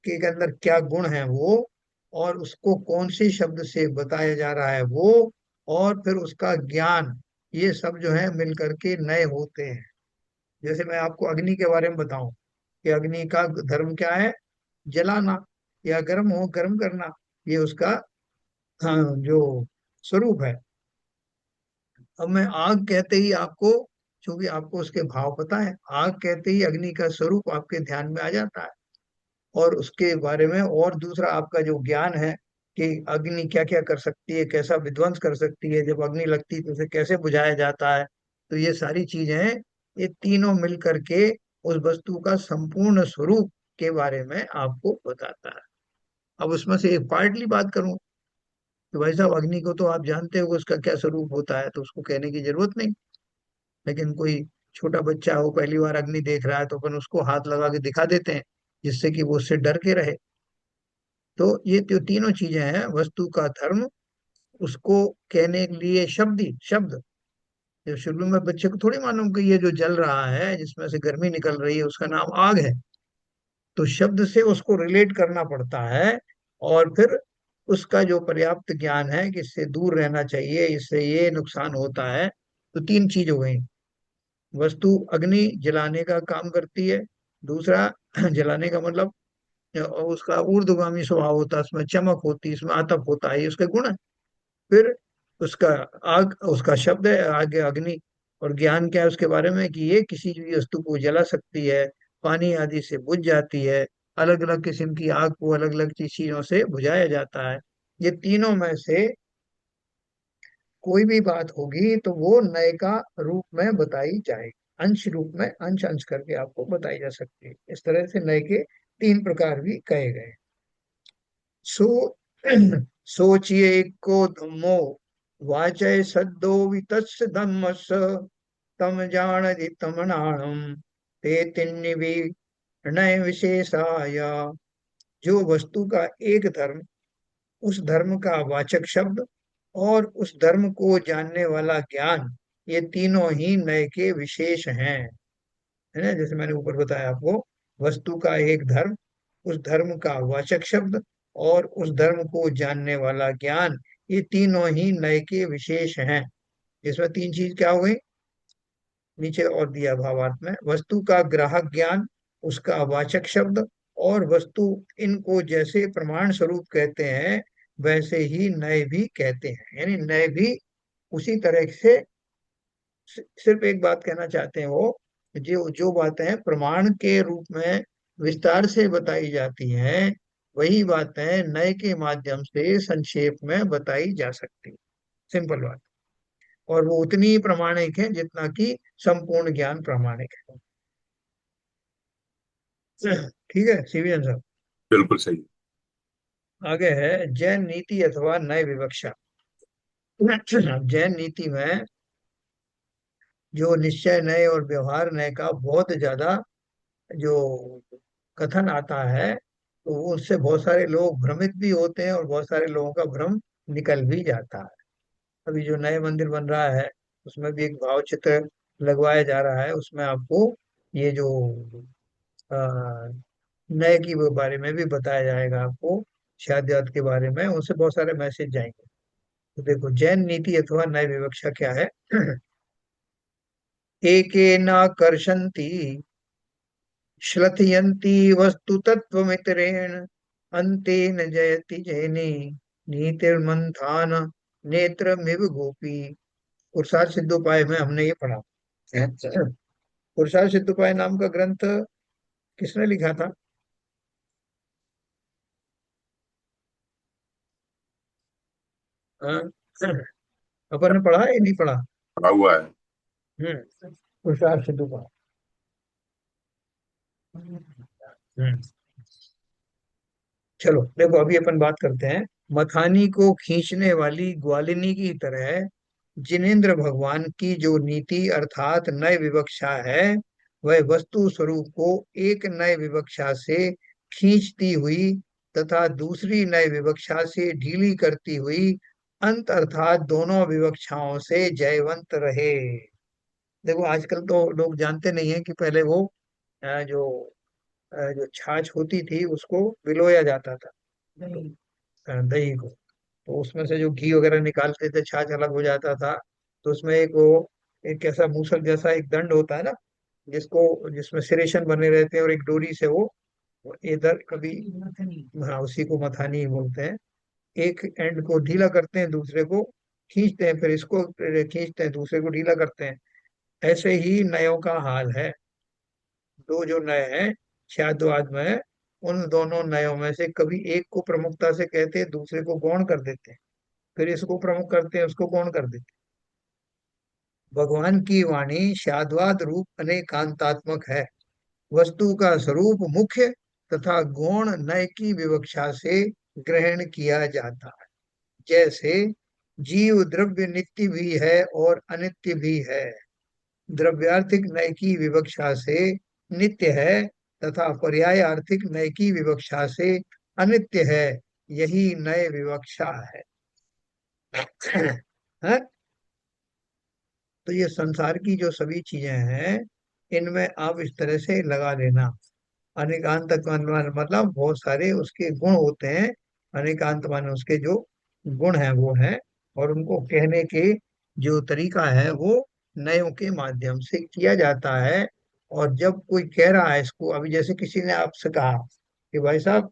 के अंदर क्या गुण है वो, और उसको कौन से शब्द से बताया जा रहा है वो, और फिर उसका ज्ञान, ये सब जो है मिल करके नए होते हैं। जैसे मैं आपको अग्नि के बारे में बताऊं कि अग्नि का धर्म क्या है? जलाना, या गर्म हो गर्म करना, ये उसका हाँ जो स्वरूप है। अब मैं आग कहते ही आपको, चूंकि आपको उसके भाव पता है, आग कहते ही अग्नि का स्वरूप आपके ध्यान में आ जाता है, और उसके बारे में और दूसरा आपका जो ज्ञान है कि अग्नि क्या क्या कर सकती है, कैसा विध्वंस कर सकती है, जब अग्नि लगती है तो उसे कैसे बुझाया जाता है। तो ये सारी चीजें, ये तीनों मिल करके उस वस्तु का संपूर्ण स्वरूप के बारे में आपको बताता है। अब उसमें से एक पार्टली बात करूं, तो भाई साहब अग्नि को तो आप जानते हो उसका क्या स्वरूप होता है, तो उसको कहने की जरूरत नहीं। लेकिन कोई छोटा बच्चा हो, पहली बार अग्नि देख रहा है, तो अपन उसको हाथ लगा के दिखा देते हैं, जिससे कि वो उससे डर के रहे। तो ये जो तीनों चीजें हैं, वस्तु का धर्म, उसको कहने के लिए शब्द। जो शुरू में बच्चे को थोड़ी मालूम कि ये जो जल रहा है, जिसमें से गर्मी निकल रही है, उसका नाम आग है। तो शब्द से उसको रिलेट करना पड़ता है, और फिर उसका जो पर्याप्त ज्ञान है कि इससे दूर रहना चाहिए, इससे ये नुकसान होता है। तो तीन चीज हो गई। वस्तु अग्नि जलाने का काम करती है। दूसरा जलाने का मतलब उसका ऊर्ध्वगामी स्वभाव होता है, उसमें चमक होती है, इसमें आतप होता है, ये उसके गुण है। फिर उसका आग, उसका शब्द है आगे अग्नि। और ज्ञान क्या है उसके बारे में कि ये किसी भी वस्तु को जला सकती है, पानी आदि से बुझ जाती है, अलग अलग किस्म की आग को अलग अलग चीजों से बुझाया जाता है। ये तीनों में से कोई भी बात होगी तो वो नए का रूप में बताई जाएगी, अंश रूप में, अंश अंश करके आपको बताई जा सकती है। इस तरह से नए के तीन प्रकार भी कहे गए। सो सोचिए को धम्मो वाचय सद्दो वितस्य धम्मस तम जान तम नाणम ते तिन्निवि नय विशेषाय। जो वस्तु का एक धर्म, उस धर्म का वाचक शब्द और उस धर्म को जानने वाला ज्ञान, ये तीनों ही नय के विशेष हैं। है ना, जैसे मैंने ऊपर बताया आपको, वस्तु का एक धर्म, उस धर्म का वाचक शब्द और उस धर्म को जानने वाला ज्ञान, ये तीनों ही नय के विशेष हैं। इसमें तीन चीज क्या हो गई, नीचे और दिया भावार्थ में, वस्तु का ग्राहक ज्ञान, उसका वाचक शब्द और वस्तु, इनको जैसे प्रमाण स्वरूप कहते हैं वैसे ही नए भी कहते हैं। यानी नए भी उसी तरह से, सिर्फ एक बात कहना चाहते हैं वो, जो जो बातें प्रमाण के रूप में विस्तार से बताई जाती हैं, वही बातें नए के माध्यम से संक्षेप में बताई जा सकती, सिंपल बात। और वो उतनी ही प्रामाणिक है जितना कि संपूर्ण ज्ञान प्रामाणिक है। ठीक है सीवीएन साहब। बिल्कुल सही। आगे है जैन नीति अथवा नय विवक्षा। जैन नीति में जो निश्चय नय और व्यवहार नय का बहुत ज्यादा जो कथन आता है, तो उससे बहुत सारे लोग भ्रमित भी होते हैं और बहुत सारे लोगों का भ्रम निकल भी जाता है। अभी जो नए मंदिर बन रहा है उसमें भी एक भाव चित्र लगवाया जा रहा है, उसमें आपको ये जो नए की वो बारे में भी बताया जाएगा आपको, शादियात के बारे में, उनसे बहुत सारे मैसेज जाएंगे। तो देखो जैन नीति अथवा नय विवक्षा क्या है। एके नाकर्षन्ति श्लथयन्ति वस्तु तत्वमितरेण अन्ते न जयति जैने नीतिर्मंथान नेत्रमिव गोपी। पुरुषार्थ सिद्धोपाय में हमने ये पढ़ा। पुरुषार्थ सिद्धोपाय नाम का ग्रंथ किसने लिखा था? हाँ? अपन ने पढ़ा है नहीं पढ़ा? पढ़ा हुआ है। पुरुषार्थ सिद्धोपाय। हम्म चलो देखो अभी अपन बात करते हैं। मथानी को खींचने वाली ग्वालिनी की तरह जिनेन्द्र भगवान की जो नीति अर्थात नय विवक्षा है, वह वस्तु स्वरूप को एक नय विवक्षा से खींचती हुई तथा दूसरी नय विवक्षा से ढीली करती हुई अंत अर्थात दोनों विवक्षाओं से जयवंत रहे। देखो आजकल तो लोग जानते नहीं है कि पहले वो जो छाछ होती थी उसको भिगोया जाता था, दही को, तो उसमें से जो घी वगैरह निकालते थे छाछ अलग हो जाता था। तो उसमें एक वो, एक ऐसा मूसल जैसा एक दंड होता है ना, जिसको, जिसमें सिरेशन बने रहते हैं और एक डोरी से वो इधर कभी, हाँ उसी को मथानी बोलते हैं। एक एंड को ढीला करते हैं, दूसरे को खींचते हैं, फिर इसको खींचते हैं, दूसरे को ढीला करते हैं। ऐसे ही नयों का हाल है। दो जो नए हैं छाद्यवाद में, उन दोनों नयों में से कभी एक को प्रमुखता से कहते हैं, दूसरे को गौण कर देते हैं, फिर इसको प्रमुख करते हैं, उसको गौण कर देते हैं। भगवान की वाणी शाद्वाद रूप अनेकांतात्मक है। वस्तु का स्वरूप मुख्य तथा गौण नय की विवक्षा से ग्रहण किया जाता है। जैसे जीव द्रव्य नित्य भी है और अनित्य भी है, द्रव्यार्थिक नय की विवक्षा से नित्य है तथा पर्याय आर्थिक नय की विवक्षा से अनित्य है। यही नय विवक्षा है। हाँ? तो ये संसार की जो सभी चीजें हैं, इनमें आप इस तरह से लगा लेना। अनेकांत मतलब बहुत सारे उसके गुण होते हैं, अनेकांत माने उसके जो गुण हैं वो हैं, और उनको कहने के जो तरीका है वो नयों के माध्यम से किया जाता है। और जब कोई कह रहा है इसको, अभी जैसे किसी ने आपसे कहा कि भाई साहब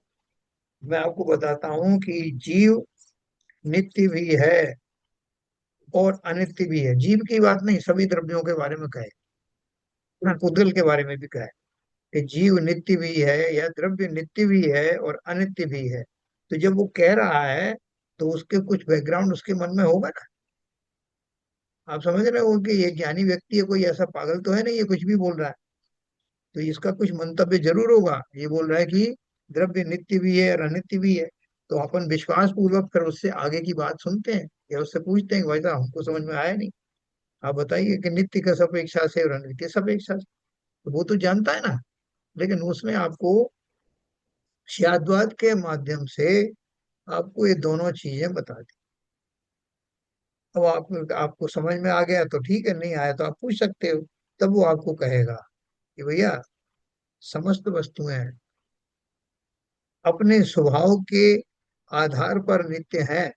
मैं आपको बताता हूँ कि जीव नित्य भी है और अनित्य भी है, जीव की बात नहीं, सभी द्रव्यों के बारे में कहे, पुद्गल के बारे में भी कहे कि जीव नित्य भी है या द्रव्य नित्य भी है और अनित्य भी है। तो जब वो कह रहा है तो उसके कुछ बैकग्राउंड उसके मन में होगा ना। आप समझ रहे हो कि ये ज्ञानी व्यक्ति है, कोई ऐसा पागल तो है नहीं ये कुछ भी बोल रहा है। तो इसका कुछ मंतव्य जरूर होगा। ये बोल रहा है कि द्रव्य नित्य भी है और अनित्य भी है। तो अपन विश्वास पूर्वक फिर उससे आगे की बात सुनते हैं या उससे पूछते हैं कि भाई साहब हमको समझ में आया नहीं, आप बताइए कि नित्य का सापेक्षा से और अनित्य सापेक्षा से। तो वो तो जानता है ना, लेकिन उसने आपको शाद्वाद के माध्यम से आपको ये दोनों चीजें बता दी। अब आपको समझ में आ गया तो ठीक है, नहीं आया तो आप पूछ सकते हो। तब वो आपको कहेगा कि भैया समस्त वस्तुएं अपने स्वभाव के आधार पर नित्य हैं।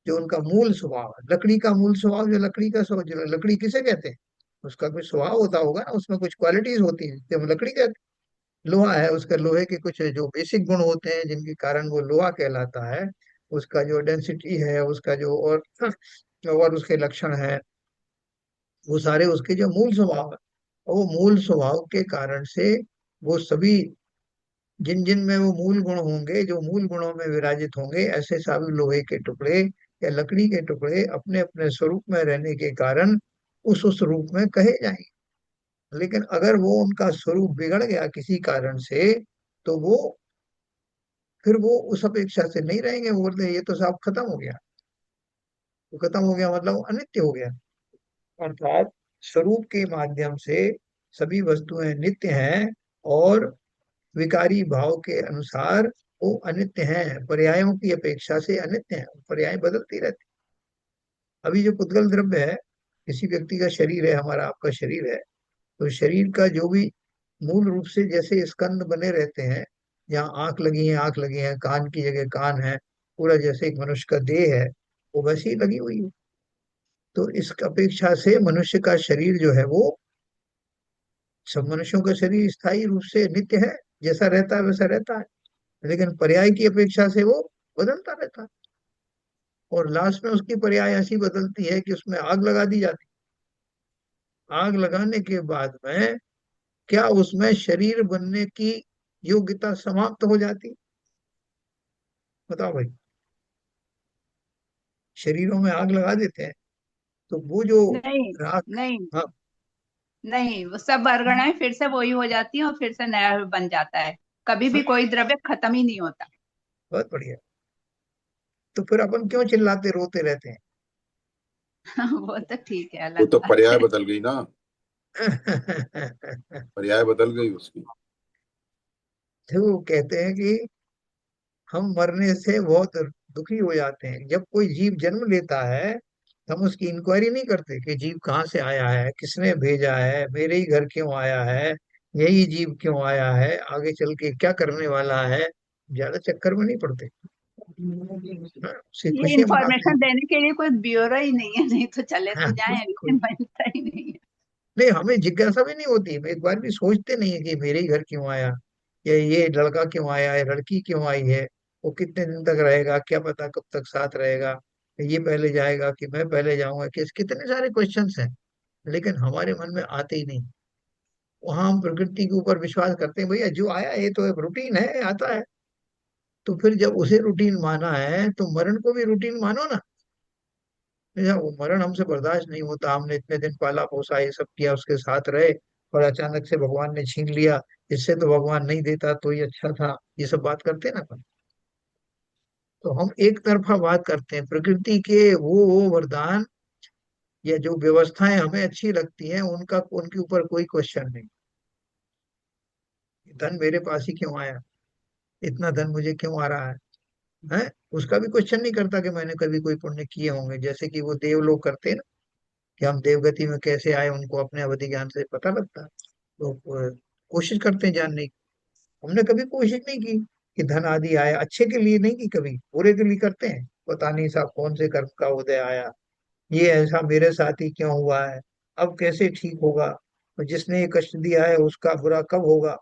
जो उनका मूल स्वभाव है, लकड़ी का मूल स्वभाव, जो लकड़ी का स्वभाव, जो लकड़ी किसे कहते हैं, उसका कुछ स्वभाव होता होगा ना, उसमें कुछ क्वालिटीज होती हैं जब लकड़ी कहते हैं। लोहा है, उसका लोहे के कुछ जो बेसिक गुण होते हैं जिनके कारण वो लोहा कहलाता है। उसका जो डेंसिटी है, उसका जो और उसके लक्षण है, वो सारे उसके जो मूल स्वभाव है। और वो मूल स्वभाव के कारण से वो सभी, जिन जिन में वो मूल गुण होंगे, जो मूल गुणों में विराजित होंगे, ऐसे सभी लोहे के टुकड़े या लकड़ी के टुकड़े अपने अपने स्वरूप में रहने के कारण उस रूप में कहे जाएंगे। लेकिन अगर वो उनका स्वरूप बिगड़ गया किसी कारण से, तो वो फिर वो उस अपेक्षा से नहीं रहेंगे। वो बोलते हैं ये तो साहब खत्म हो गया। तो खत्म हो गया मतलब वो अनित्य हो गया। अर्थात स्वरूप के माध्यम से सभी वस्तुएं नित्य हैं और विकारी भाव के अनुसार वो अनित्य हैं, पर्यायों की अपेक्षा से अनित्य हैं, पर्याय बदलती रहती। अभी जो पुद्गल द्रव्य है, किसी व्यक्ति का शरीर है, हमारा आपका शरीर है, तो शरीर का जो भी मूल रूप से जैसे स्कंद बने रहते हैं, जहाँ आंख लगी है आंख लगी है, कान की जगह कान है, पूरा जैसे एक मनुष्य का देह है, वो वैसे ही लगी हुई है। तो इस अपेक्षा से मनुष्य का शरीर जो है वो, सब मनुष्यों का शरीर स्थायी रूप से नित्य है, जैसा रहता है वैसा रहता है। लेकिन पर्याय की अपेक्षा से वो बदलता रहता है। और लास्ट में उसकी पर्याय ऐसी बदलती है कि उसमें आग लगा दी जाती है। आग लगाने के बाद में क्या उसमें शरीर बनने की योग्यता समाप्त हो जाती? बताओ भाई। शरीरों में आग लगा देते हैं तो वो जो नहीं राख। नहीं हाँ, नहीं, वो सब वर्गणाएं फिर से वही हो जाती हैं और फिर से नया बन जाता है। कभी भी कोई द्रव्य खत्म ही नहीं होता। बहुत बढ़िया। तो फिर अपन क्यों चिल्लाते रोते रहते हैं? वो तो ठीक है, वो अलग तो बात पर्याय है। बदल गई ना, पर्याय बदल गई उसकी। तो वो कहते हैं कि हम मरने से बहुत दुखी हो जाते हैं। जब कोई जीव जन्म लेता है, हम उसकी इंक्वायरी नहीं करते कि जीव कहाँ से आया है, किसने भेजा है, मेरे ही घर क्यों आया है, यही जीव क्यों आया है, आगे चल के क्या करने वाला है। ज्यादा चक्कर में नहीं पड़ते। हाँ, उसे ये खुशियां मनाते हैं। इंफॉर्मेशन देने के लिए कोई ब्यूरो ही नहीं है, नहीं तो चले हाँ, तो जाएं, कोई लेकिन बनता ही नहीं है। नहीं, हमें जिज्ञासा भी नहीं होती, एक बार भी सोचते नहीं है कि मेरे ही घर क्यों आया, या ये लड़का क्यों आया है, लड़की क्यों आई है, वो कितने दिन तक रहेगा, क्या पता कब तक साथ रहेगा, ये पहले जाएगा कि मैं पहले जाऊंगा, कितने सारे क्वेश्चंस हैं। लेकिन हमारे मन में आते ही नहीं। वहां हम प्रकृति के ऊपर विश्वास करते हैं, भैया जो आया ये तो एक रूटीन है, आता है। तो फिर जब उसे रूटीन माना है तो मरण को भी रूटीन मानो ना। भैया वो मरण हमसे बर्दाश्त नहीं होता, हमने इतने दिन पाला पोसा ये सब किया, उसके साथ रहे, और अचानक से भगवान ने छीन लिया। इससे तो भगवान नहीं देता तो ये अच्छा था, ये सब बात करते हैं ना अपन। तो हम एक तरफा बात करते हैं। प्रकृति के वो वरदान या जो व्यवस्थाएं हमें अच्छी लगती हैं उनका, उनके ऊपर कोई क्वेश्चन नहीं। धन मेरे पास ही क्यों आया, इतना धन मुझे क्यों आ रहा है, उसका भी क्वेश्चन नहीं करता कि मैंने कभी कोई पुण्य किए होंगे, जैसे कि वो देव लोग करते हैं ना, कि हम देवगति में कैसे आए उनको अपने अवधि ज्ञान से पता लगता है। तो कोशिश करते हैं जानने की। हमने कभी कोशिश नहीं की कि धन आदि आए, अच्छे के लिए नहीं की, कभी बुरे के लिए करते हैं। पता नहीं साहब कौन से कर्म का उदय आया, ये ऐसा मेरे साथ ही क्यों हुआ है, अब कैसे ठीक होगा, और जिसने ये कष्ट दिया है उसका बुरा कब होगा,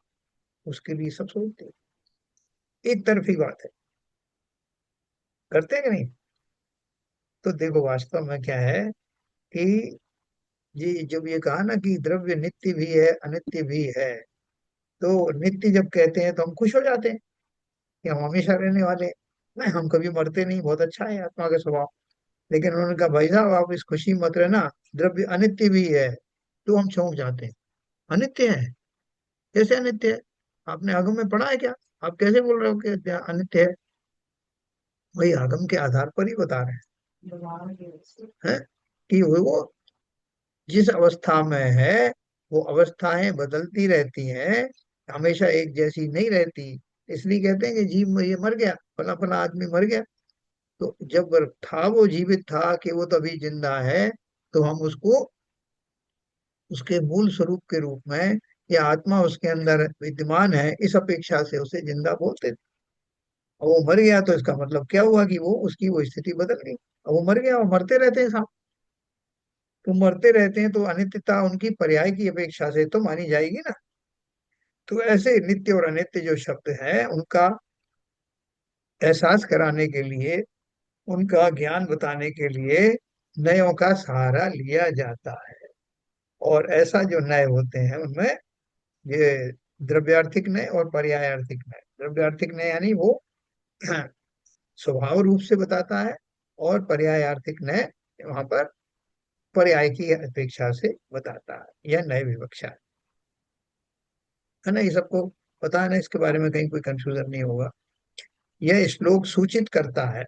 उसके लिए सब सोचते हैं। एक तरफी बात है, करते हैं कि नहीं? तो देखो वास्तव में क्या है कि ये जब ये कहा ना कि द्रव्य नित्य भी है अनित्य भी है, तो नित्य जब कहते हैं तो हम खुश हो जाते हैं कि हम हमेशा रहने वाले हैं, नहीं हम कभी मरते नहीं, बहुत अच्छा है आत्मा का स्वभाव। लेकिन उन्होंने कहा भाई साहब आप इस खुशी मत रहना, द्रव्य अनित्य भी है। तो हम चौंक जाते हैं, अनित्य है? कैसे अनित्य है? आपने आगम में पढ़ा है क्या? आप कैसे बोल रहे हो कि अनित्य है? वही आगम के आधार पर ही बता रहे हैं कि वो जिस अवस्था में है, वो अवस्थाएं बदलती रहती हैं, हमेशा एक जैसी नहीं रहती। इसलिए कहते हैं कि जीव ये मर गया, फला फला आदमी मर गया। तो जब था वो जीवित था कि वो तभी जिंदा है, तो हम उसको उसके मूल स्वरूप के रूप में, या आत्मा उसके अंदर विद्यमान है इस अपेक्षा से उसे जिंदा बोलते थे। और वो मर गया तो इसका मतलब क्या हुआ कि वो उसकी वो स्थिति बदल गई। अब वो मर गया, वो मरते रहते हैं साहब। तो मरते रहते हैं तो अनित्यता उनकी पर्याय की अपेक्षा से तो मानी जाएगी ना। तो ऐसे नित्य और अनित्य जो शब्द है उनका एहसास कराने के लिए, उनका ज्ञान बताने के लिए नयों का सहारा लिया जाता है। और ऐसा जो नय होते हैं उनमें ये द्रव्यार्थिक नय और पर्यायार्थिक नय। द्रव्यार्थिक नय यानी वो स्वभाव रूप से बताता है, और पर्यायार्थिक नय वहां पर पर्याय की अपेक्षा से बताता है। यह नय विवक्षा है ना। ये सबको पता है ना, इसके बारे में कहीं कोई कंफ्यूजन नहीं होगा। यह श्लोक सूचित करता है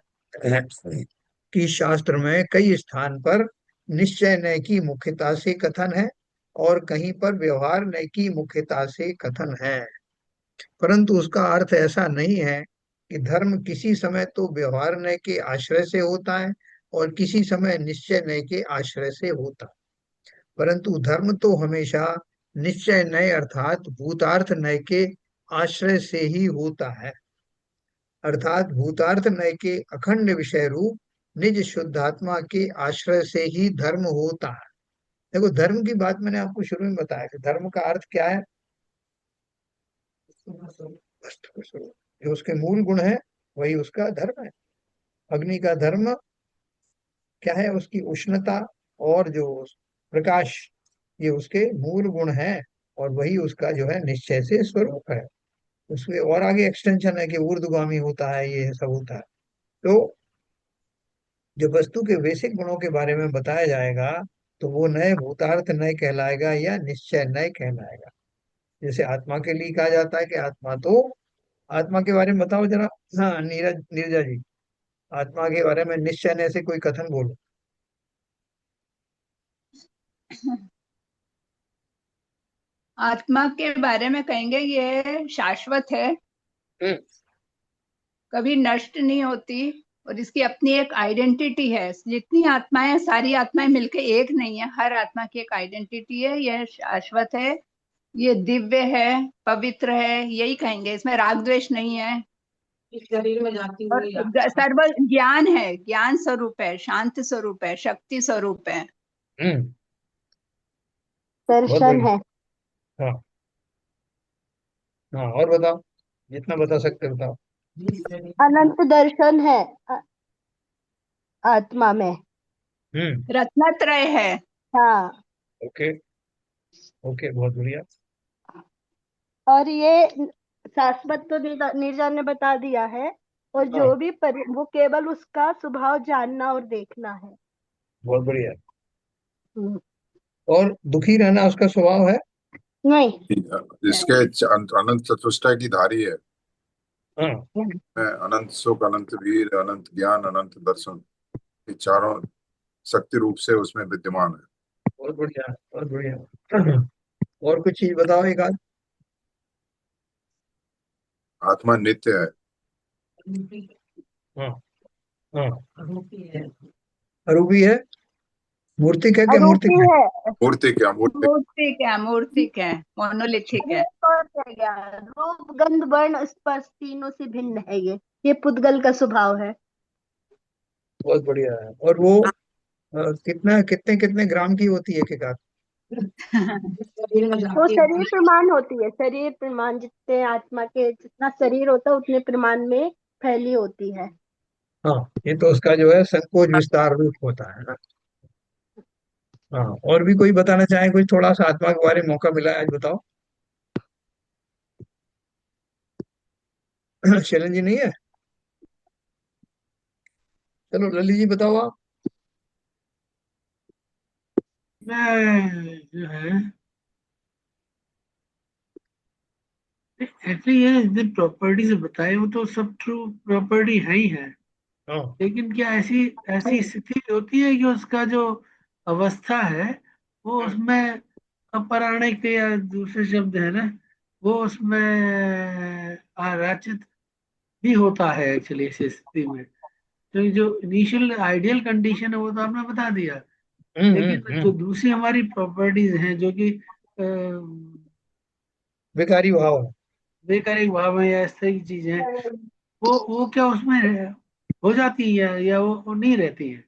कि शास्त्र में कई स्थान पर निश्चय नय की मुख्यता से कथन है, और कहीं पर व्यवहार नय की मुख्यता से कथन है। परंतु उसका अर्थ ऐसा नहीं है कि धर्म किसी समय तो व्यवहार नय के आश्रय से होता है और किसी समय निश्चय नय के आश्रय से होता है। परंतु धर्म तो हमेशा निश्चय नय अर्थात भूतार्थ नय के आश्रय से ही होता है। अर्थात भूतार्थ नय के अखंड विषय रूप निज शुद्धात्मा के आश्रय से ही धर्म होता है। देखो धर्म की बात मैंने आपको शुरू में बताया कि धर्म का अर्थ क्या है? वस्तु का स्वरूप। जो उसके मूल गुण है वही उसका धर्म है। अग्नि का धर्म क्या है? उसकी उष्णता और जो प्रकाश, ये उसके मूल गुण हैं। और वही उसका जो है निश्चय से स्वरूप है। उसके और आगे एक्सटेंशन है कि ऊर्ध्वगामी होता है, ये सब होता है। तो जब वस्तु के बेसिक गुणों के बारे में बताया जाएगा तो वो नए भूतार्थ नए कहलाएगा या निश्चय नए कहलाएगा। जैसे आत्मा के लिए कहा जाता है कि आत्मा तो, आत्मा के बारे में बताओ जरा। हाँ नीरज, नीरजा जी, आत्मा के बारे में निश्चय नए से कोई कथन बोलो। आत्मा के बारे में कहेंगे ये शाश्वत है, हम्म। कभी नष्ट नहीं होती, और इसकी अपनी एक आइडेंटिटी है। जितनी आत्माएं हैं, सारी आत्माएं मिलके एक नहीं है, हर आत्मा की एक आइडेंटिटी है। यह शाश्वत है, ये दिव्य है, पवित्र है, यही कहेंगे। इसमें राग द्वेष नहीं है। इस शरीर में जाती और हुई आत्मा। सर्व ज्ञान है, ज्ञान स्वरूप है, शांत स्वरूप है, शक्ति स्वरूप है। हम्म। बहुत दर्शन बढ़िया। है। हाँ हाँ, और बताओ, जितना बता सकते हो बताओ। जिस शरीर अनंत दर्शन है आत्मा में। हम्म। रत्नत्रय है। हाँ। ओके। ओके, बहुत बढ़िया। और ये शाश्वत तो निर्जन ने बता दिया है। और हाँ, जो भी वो केवल उसका स्वभाव जानना और देखना है। बहुत बढ़िया। हम्म। और दुखी रहना उसका स्वभाव है? नहीं। इसके अनंत चतुष्टय की धारी है। हाँ। अनंत सुख, अनंत वीर, अनंत ज्ञान, अनंत दर्शन, ये चारों शक्ति रूप से उसमें विद्यमान है। बहुत बढ़िया, बहुत बढ़िया। और कुछ चीज बताओ एक आध। आत्मा नित्य है। हाँ हाँ। रूपी है। अरूपी है? मूर्तिक है क्या? अरूपी मूर्तिक है? है। मूर्ति क्या मूर्ति। मूर्तिक है, मोनोलिथिक है। एक और रह गया, रूप गंध वर्ण स्पर्श तीनों से भिन्न है ये पुद्गल का स्वभाव है। बहुत बढ़िया है। और वो कितना कितने कितने ग्राम की होती है एक एक आध? जिस शरीर में वो जाती शरीर हुई। प्रमाण होती है, शरीर प्रमाण जितने आत्मा के जितना शरीर होता है उतने प्रमाण में फैली होती है। हाँ, ये तो उसका जो है संकोच विस्तार रूप होता है ना। हाँ, और भी कोई बताना चाहे? कुछ थोड़ा सा आत्मा के बारे में मौका मिला है आज, बताओ। शैलन जी नहीं है? चलो ललित जी बताओ आप। मैं जो है एक्चुअली ये जितने प्रॉपर्टी से बताए वो तो सब ट्रू प्रॉपर्टी है ही है, हाँ। लेकिन क्या ऐसी ऐसी स्थिति होती है कि उसका जो अवस्था है वो उसमें अपराणिक या दूसरे शब्द है ना, वो उसमें आराचित भी होता है एक्चुअली इस स्थिति में। तो जो इनिशियल आइडियल कंडीशन है वो तो आपने बता दिया, लेकिन जो हम्म। दूसरी हमारी प्रॉपर्टीज हैं जो कि विकारी भाव है। बेकार भाव है या इस तरह की चीजें, वो क्या उसमें हो जाती है या वो नहीं रहती है?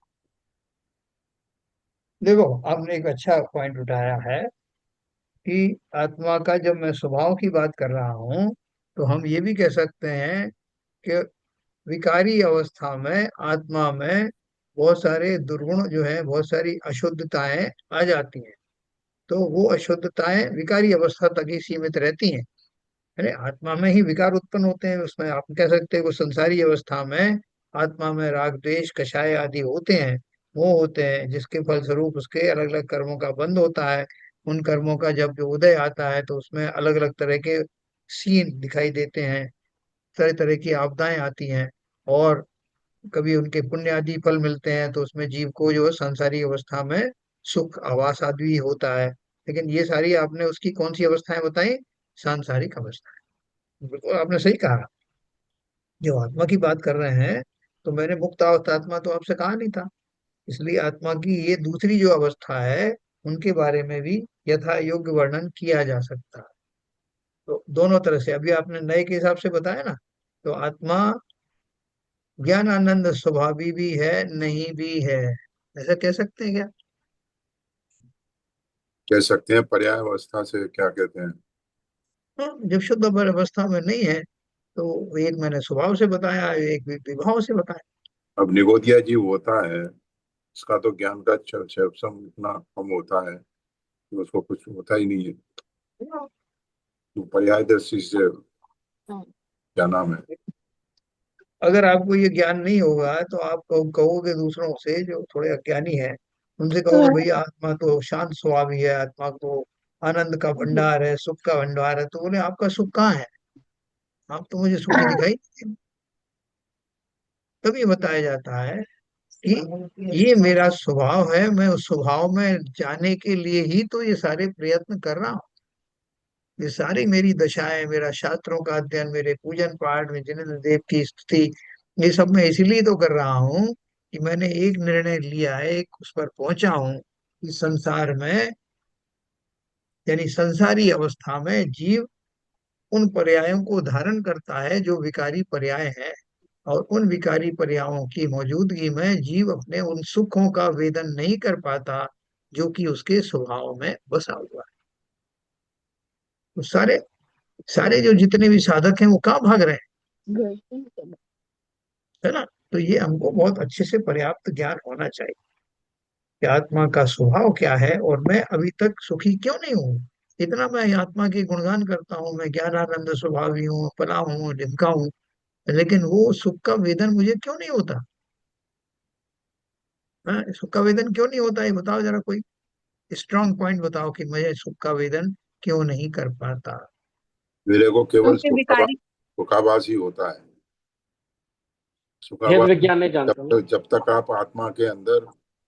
देखो आपने एक अच्छा पॉइंट उठाया है कि आत्मा का जब मैं स्वभाव की बात कर रहा हूँ तो हम ये भी कह सकते हैं कि विकारी अवस्था में आत्मा में बहुत सारे दुर्गुण जो है, बहुत सारी अशुद्धताएं आ जाती हैं। तो वो अशुद्धताएं विकारी अवस्था तक ही सीमित रहती हैं। अरे आत्मा में ही विकार उत्पन्न होते हैं, उसमें आप कह सकते हैं वो संसारी अवस्था में आत्मा में राग द्वेष कषाय आदि होते हैं, वो होते हैं जिसके फलस्वरूप उसके अलग अलग कर्मों का बंध होता है। उन कर्मों का जब जो उदय आता है तो उसमें अलग अलग तरह के सीन दिखाई देते हैं, तरह तरह की आपदाएं आती हैं। और कभी उनके पुण्य आदि फल मिलते हैं तो उसमें जीव को जो है सांसारिक अवस्था में सुख आवास आदि होता है। लेकिन ये सारी आपने उसकी कौन सी अवस्थाएं बताई? सांसारिक अवस्था। बिल्कुल आपने सही कहा। जो आत्मा की बात कर रहे हैं तो मैंने मुक्त अवस्था आत्मा तो आपसे कहा नहीं था। इसलिए आत्मा की ये दूसरी जो अवस्था है उनके बारे में भी यथा योग्य वर्णन किया जा सकता है। तो दोनों तरह से अभी आपने नए के हिसाब से बताया ना, तो आत्मा ज्ञान आनंद स्वभावी भी है, नहीं भी है, ऐसा कह सकते हैं क्या? कह सकते हैं। पर्याय अवस्था से क्या कहते हैं? हाँ, जब शुद्ध अवस्था में नहीं है तो एक मैंने स्वभाव से बताया, एक विभाव से बताया। अब निगोदिया जीव होता है, उसका तो ज्ञान का क्षम इतना कम होता है कि उसको कुछ होता ही नहीं है। तो पर्याय दृष्टि से क्या नाम है? अगर आपको ये ज्ञान नहीं होगा तो आप कहोगे दूसरों से जो थोड़े अज्ञानी हैं, उनसे कहोगे भैया आत्मा तो शांत स्वभाव ही है, आत्मा तो आनंद का भंडार है, सुख का भंडार है। तो बोले आपका सुख कहाँ है? आप तो मुझे सुखी दिखाई नहीं देते। तब ये बताया जाता है कि ये मेरा स्वभाव है, मैं उस स्वभाव में जाने के लिए ही तो ये सारे प्रयत्न कर रहा हूँ। ये सारी मेरी दशाएं, मेरा शास्त्रों का अध्ययन, मेरे पूजन पाठ में जिनेन्द्र देव की स्तुति, ये सब मैं इसलिए तो कर रहा हूँ कि मैंने एक निर्णय लिया है, एक उस पर पहुंचा हूँ कि संसार में यानी संसारी अवस्था में जीव उन पर्यायों को धारण करता है जो विकारी पर्याय है। और उन विकारी पर्यायों की मौजूदगी में जीव अपने उन सुखों का वेदन नहीं कर पाता जो कि उसके स्वभाव में बसा हुआ है। तो सारे सारे जो जितने भी साधक हैं वो कहाँ भाग रहे हैं, है ना? तो ये हमको बहुत अच्छे से पर्याप्त ज्ञान होना चाहिए कि आत्मा का स्वभाव क्या है और मैं अभी तक सुखी क्यों नहीं हूँ। इतना मैं आत्मा के गुणगान करता हूँ, मैं ज्ञानानंद स्वभावी हूँ, फला हूँ, ढिमका हूँ, लेकिन वो सुख का वेदन मुझे क्यों नहीं होता? हाँ, सुख का वेदन क्यों नहीं होता, ये बताओ जरा, कोई स्ट्रांग पॉइंट बताओ कि मुझे सुख का वेदन क्यों नहीं कर पाता। मेरे को केवल क्योंकि विकारी सुखाभास ही होता है। भेद सुखाभास। विज्ञान नहीं जानता हूँ। जब तक आप आत्मा के अंदर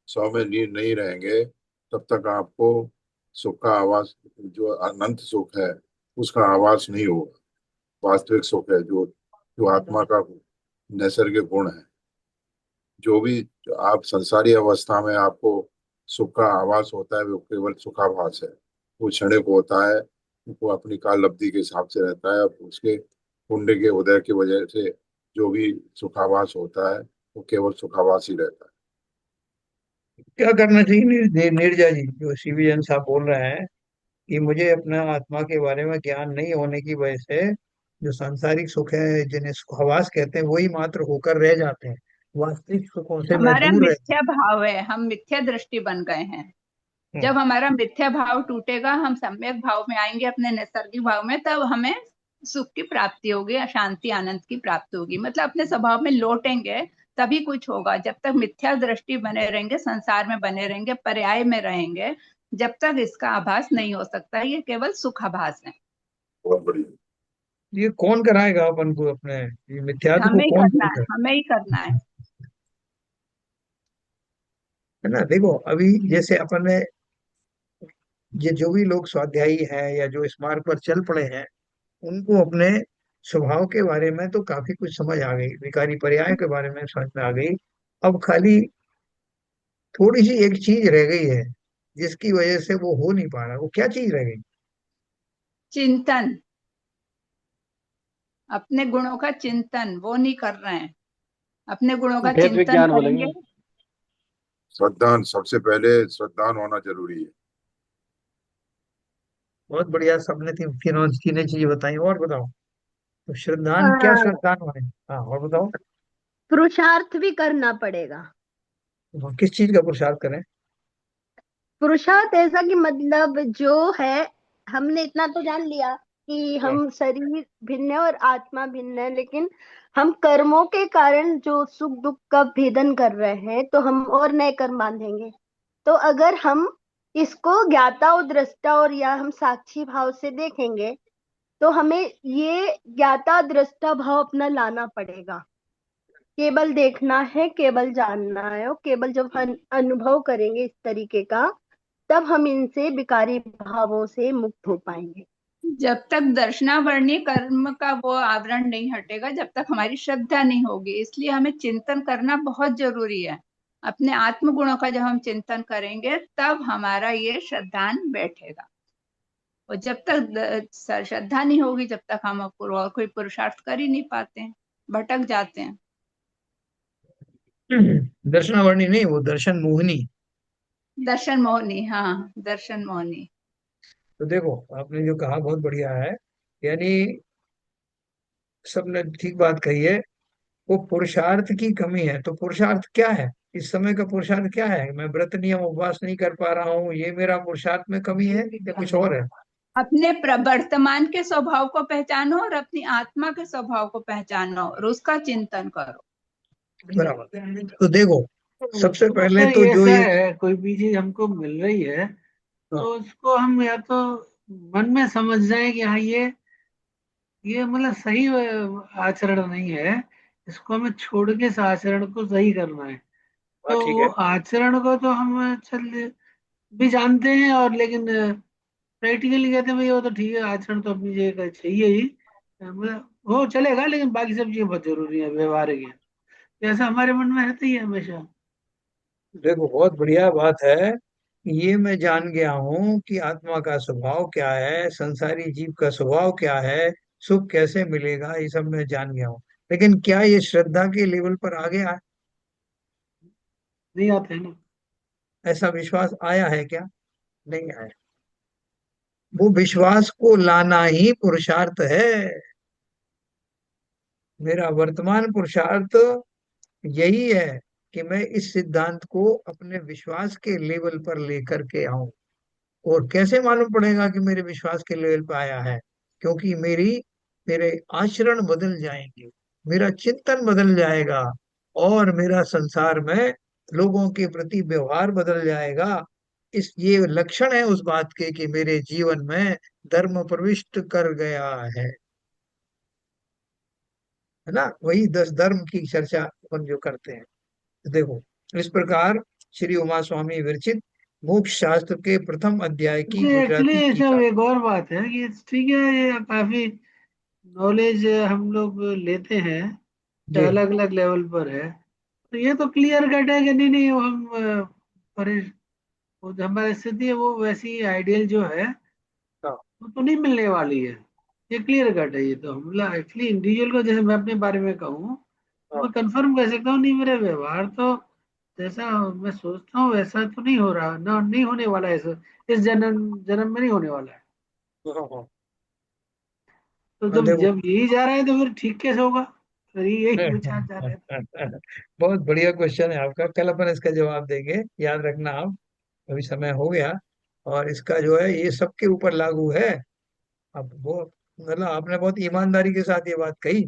सौ में लीन नहीं रहेंगे, तब तक आपको सुख का आवाज, जो अनंत सुख है, उसका आवाज नहीं होगा। वास्तविक सुख है जो जो आत्मा का नैसर्गिक गुण है। जो आप संसारी अवस्था में आपको सुख का आभास होता है वो केवल सुखाभास है। वो क्षणिक होता है, वो अपनी काल अवधि के हिसाब से रहता है। उसके पुण्य के उदय की वजह से जो भी सुखाभास होता है वो केवल सुखाभास ही रहता है। क्या करना चाहिए नीरजा जी, जो सीबीएन साहब बोल रहे हैं कि मुझे अपना आत्मा के बारे में ज्ञान नहीं होने की वजह से जो सांसारिक सुख है जिन्हें सुखवास कहते हैं वही मात्र होकर रह जाते हैं, वास्तविक सुखों से मैं हमारा दूर रहता मिथ्या भाव है, हम मिथ्या दृष्टि बन गए हैं। हूँ। जब हमारा मिथ्या भाव टूटेगा, हम सम्यक भाव में आएंगे, अपने नैसर्गिक भाव में, तब हमें सुख की प्राप्ति होगी, शांति आनंद की प्राप्ति होगी। मतलब अपने स्वभाव में लौटेंगे तभी कुछ होगा। जब तक मिथ्या दृष्टि बने रहेंगे, संसार में बने रहेंगे, पर्याय में रहेंगे, जब तक इसका आभास नहीं हो सकता। ये केवल सुख आभास है। बहुत बढ़िया। ये कौन कराएगा अपन को अपने, ये मिथ्यात्व को हमें ही कौन करना दूर है, करे? हमें ही करना है। है ना? देखो अभी जैसे अपन ने, ये जो भी लोग स्वाध्यायी हैं या जो इस मार्ग पर चल पड़े हैं, उनको अपने स्वभाव के बारे में तो काफी कुछ समझ आ गई, विकारी पर्याय के बारे में समझ में आ गई। अब खाली थोड़ी सी एक चीज रह गई है जिसकी वजह से वो हो नहीं पा रहा। वो क्या चीज रह गई? चिंतन, अपने गुणों का चिंतन वो नहीं कर रहे हैं। अपने गुणों का भेद चिंतन विज्ञान बोलेंगे। करेंगे। श्रद्धान, सबसे पहले श्रद्धान होना जरूरी है। बहुत बढ़िया, सबने तीनों चीजें बताई। और बताओ, तो श्रद्धान, क्या हाँ, श्रद्धान है? हाँ, और बताओ। पुरुषार्थ भी करना पड़ेगा। तो किस चीज का पुरुषार्थ करें? पुरुषार्थ ऐसा कि मतलब जो है, हमने इतना तो जान लिया कि हाँ। हम शरीर भिन्न है और आत्मा भिन्न है, लेकिन हम कर्मों के कारण जो सुख दुख का भेदन कर रहे हैं, तो हम और नए कर्म बांधेंगे। तो अगर हम इसको ज्ञाता और दृष्टा और या हम साक्षी भाव से देखेंगे, तो हमें ये ज्ञाता दृष्टा भाव अपना लाना पड़ेगा। केवल देखना है, केवल जानना है, और केवल जब हम अनुभव करेंगे इस तरीके का, तब हम इनसे विकारी भावों से मुक्त हो पाएंगे। जब तक दर्शनावर्णी कर्म का वो आवरण नहीं हटेगा, जब तक हमारी श्रद्धा नहीं होगी। इसलिए हमें चिंतन करना बहुत जरूरी है। अपने आत्म गुणों का जब हम चिंतन करेंगे, तब हमारा ये श्रद्धान बैठेगा। और जब तक श्रद्धा नहीं होगी, जब तक हम और कोई पुरुषार्थ कर ही नहीं पाते हैं, भटक जाते हैं। दर्शनावरणी नहीं, वो दर्शन मोहिनी। दर्शन मोहनी, हाँ, दर्शन मोहनी। तो देखो, आपने जो कहा बहुत बढ़िया है। यानी सबने ठीक बात कही है। वो पुरुषार्थ की कमी है। तो पुरुषार्थ क्या है? इस समय का पुरुषार्थ क्या है? मैं व्रत नियम उपवास नहीं कर पा रहा हूँ, ये मेरा पुरुषार्थ में कमी है या कुछ और है? अपने वर्तमान के स्वभाव को पहचानो और अपनी आत्मा के स्वभाव को पहचानो और उसका चिंतन करो। बराबर। तो देखो, सबसे तो पहले सर तो ये जो ऐसा ये, है, कोई भी चीज हमको मिल रही है हाँ, तो उसको हम या तो मन में समझ जाए कि हाँ ये मतलब सही आचरण नहीं है, इसको हमें छोड़ के इस आचरण को सही करना है। बात तो ठीक वो है। आचरण को तो हम चल भी जानते हैं, और लेकिन प्रैक्टिकली कहते हैं भाई वो तो ठीक है, आचरण तो अपनी जगह चाहिए ही, मतलब वो चलेगा, लेकिन बाकी सब चीजें बहुत जरूरी है, व्यवहारिक है। ऐसा हमारे मन में रहता ही है हमेशा। देखो, बहुत बढ़िया बात है। ये मैं जान गया हूँ कि आत्मा का स्वभाव क्या है, संसारी जीव का स्वभाव क्या है, सुख कैसे मिलेगा, ये सब मैं जान गया हूँ। लेकिन क्या ये श्रद्धा के लेवल पर आ गया है? नहीं आते हैं ना। ऐसा विश्वास आया है क्या? नहीं आया। वो विश्वास को लाना ही पुरुषार्थ है। मेरा वर्तमान पुरुषार्थ यही है कि मैं इस सिद्धांत को अपने विश्वास के लेवल पर लेकर के आऊं। और कैसे मालूम पड़ेगा कि मेरे विश्वास के लेवल पे आया है? क्योंकि मेरे आचरण बदल जाएंगे, मेरा चिंतन बदल जाएगा, और मेरा संसार में लोगों के प्रति व्यवहार बदल जाएगा। ये लक्षण है उस बात के कि मेरे जीवन में धर्म प्रविष्ट कर गया है ना? वही 10 धर्म की चर्चा अपन जो करते हैं। तो देखो, इस प्रकार श्री उमा स्वामी विरचित मोक्ष शास्त्र के प्रथम अध्याय की अच्छा, एक्चुअली गुजराती सब टीका। एक और बात है कि ठीक है, ये काफी नॉलेज हम लोग लेते हैं, जी। अलग अलग लेवल पर है। तो ये तो क्लियर कट है कि नहीं नहीं, वो हम वो जो हमारी स्थिति है वो वैसी आइडियल जो है हाँ, वो तो नहीं मिलने वाली है। ये क्लियर कट है। ये तो मतलब एक्चुअली इंडिविजुअल को, जैसे मैं अपने बारे में कहूँ तो हाँ, मैं कंफर्म कह सकता हूँ, नहीं मेरे व्यवहार तो जैसा मैं सोचता हूँ वैसा तो नहीं हो रहा ना, नहीं होने वाला है इस जन्म जन्म में नहीं होने वाला है। हाँ, हाँ। तो हाँ, जब देखो। जब यही जा रहा है तो फिर ठीक कैसे होगा? फिर यही विचार जा रहे हैं। बहुत बढ़िया क्वेश्चन है आपका। कल अपन इसका जवाब देंगे, याद रखना आप। अभी समय हो गया। और इसका जो है ये सबके ऊपर लागू है। अब वो मतलब आपने बहुत ईमानदारी के साथ ये बात कही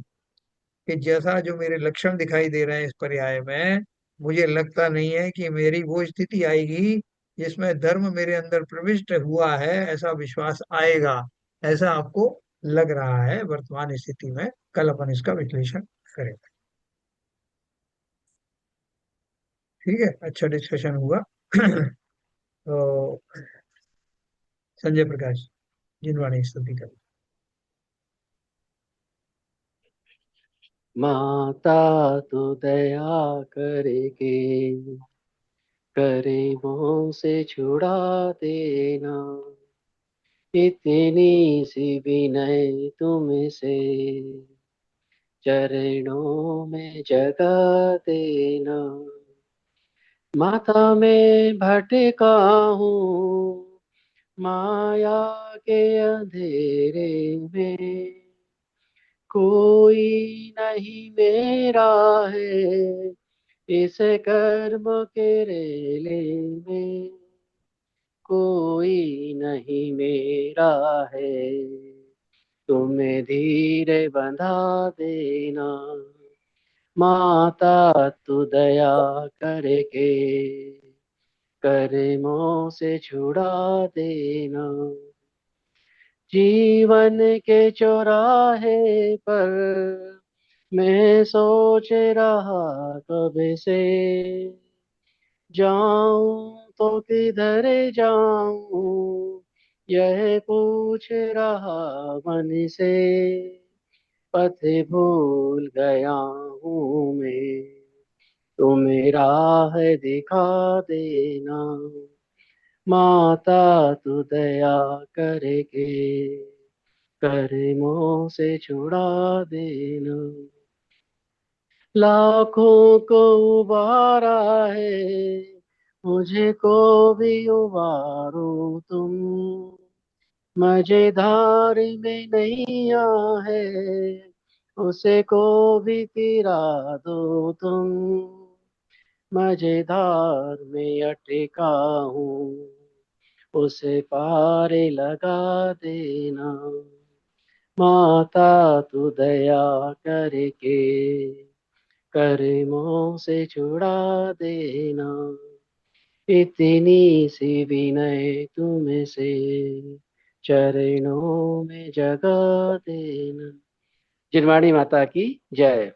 कि जैसा जो मेरे लक्षण दिखाई दे रहे हैं इस पर्याय में, मुझे लगता नहीं है कि मेरी वो स्थिति आएगी जिसमें धर्म मेरे अंदर प्रविष्ट हुआ है, ऐसा विश्वास आएगा। ऐसा आपको लग रहा है वर्तमान स्थिति में। कल अपन इसका विश्लेषण करेंगे। ठीक है, अच्छा डिस्कशन हुआ। तो संजय प्रकाश जिनवाणी स्तुति कर। माता तू दया करके गरीबों से छुड़ा देना, इतनी सी विनय तुमसे चरणों में जगा देना। माता में भटका हूँ माया के अंधेरे में, कोई नहीं मेरा है इस कर्म के रेले में, कोई नहीं मेरा है, तुम्हें धीरे बंधा देना। माता तू दया करके कर्मों से छुड़ा देना। जीवन के चौराहे पर मैं सोच रहा कब से, जाऊं तो किधर जाऊं यह पूछ रहा मन से, पथ भूल गया हूँ मैं, तुम्हें राह दिखा देना। माता तू दया करके कर्मों से छुड़ा देना। लाखों को उबारा है मुझे को भी उबारो तुम, मझेधार में नैया है उसे को भी तिरा दो तुम, मझेधार में अटका हूँ उसे पार लगा देना। माता तू दया करके कर्मों से छुड़ा देना, इतनी सी विनय तुमसे चरणों में जगा देना। जिनवाणी माता की जय।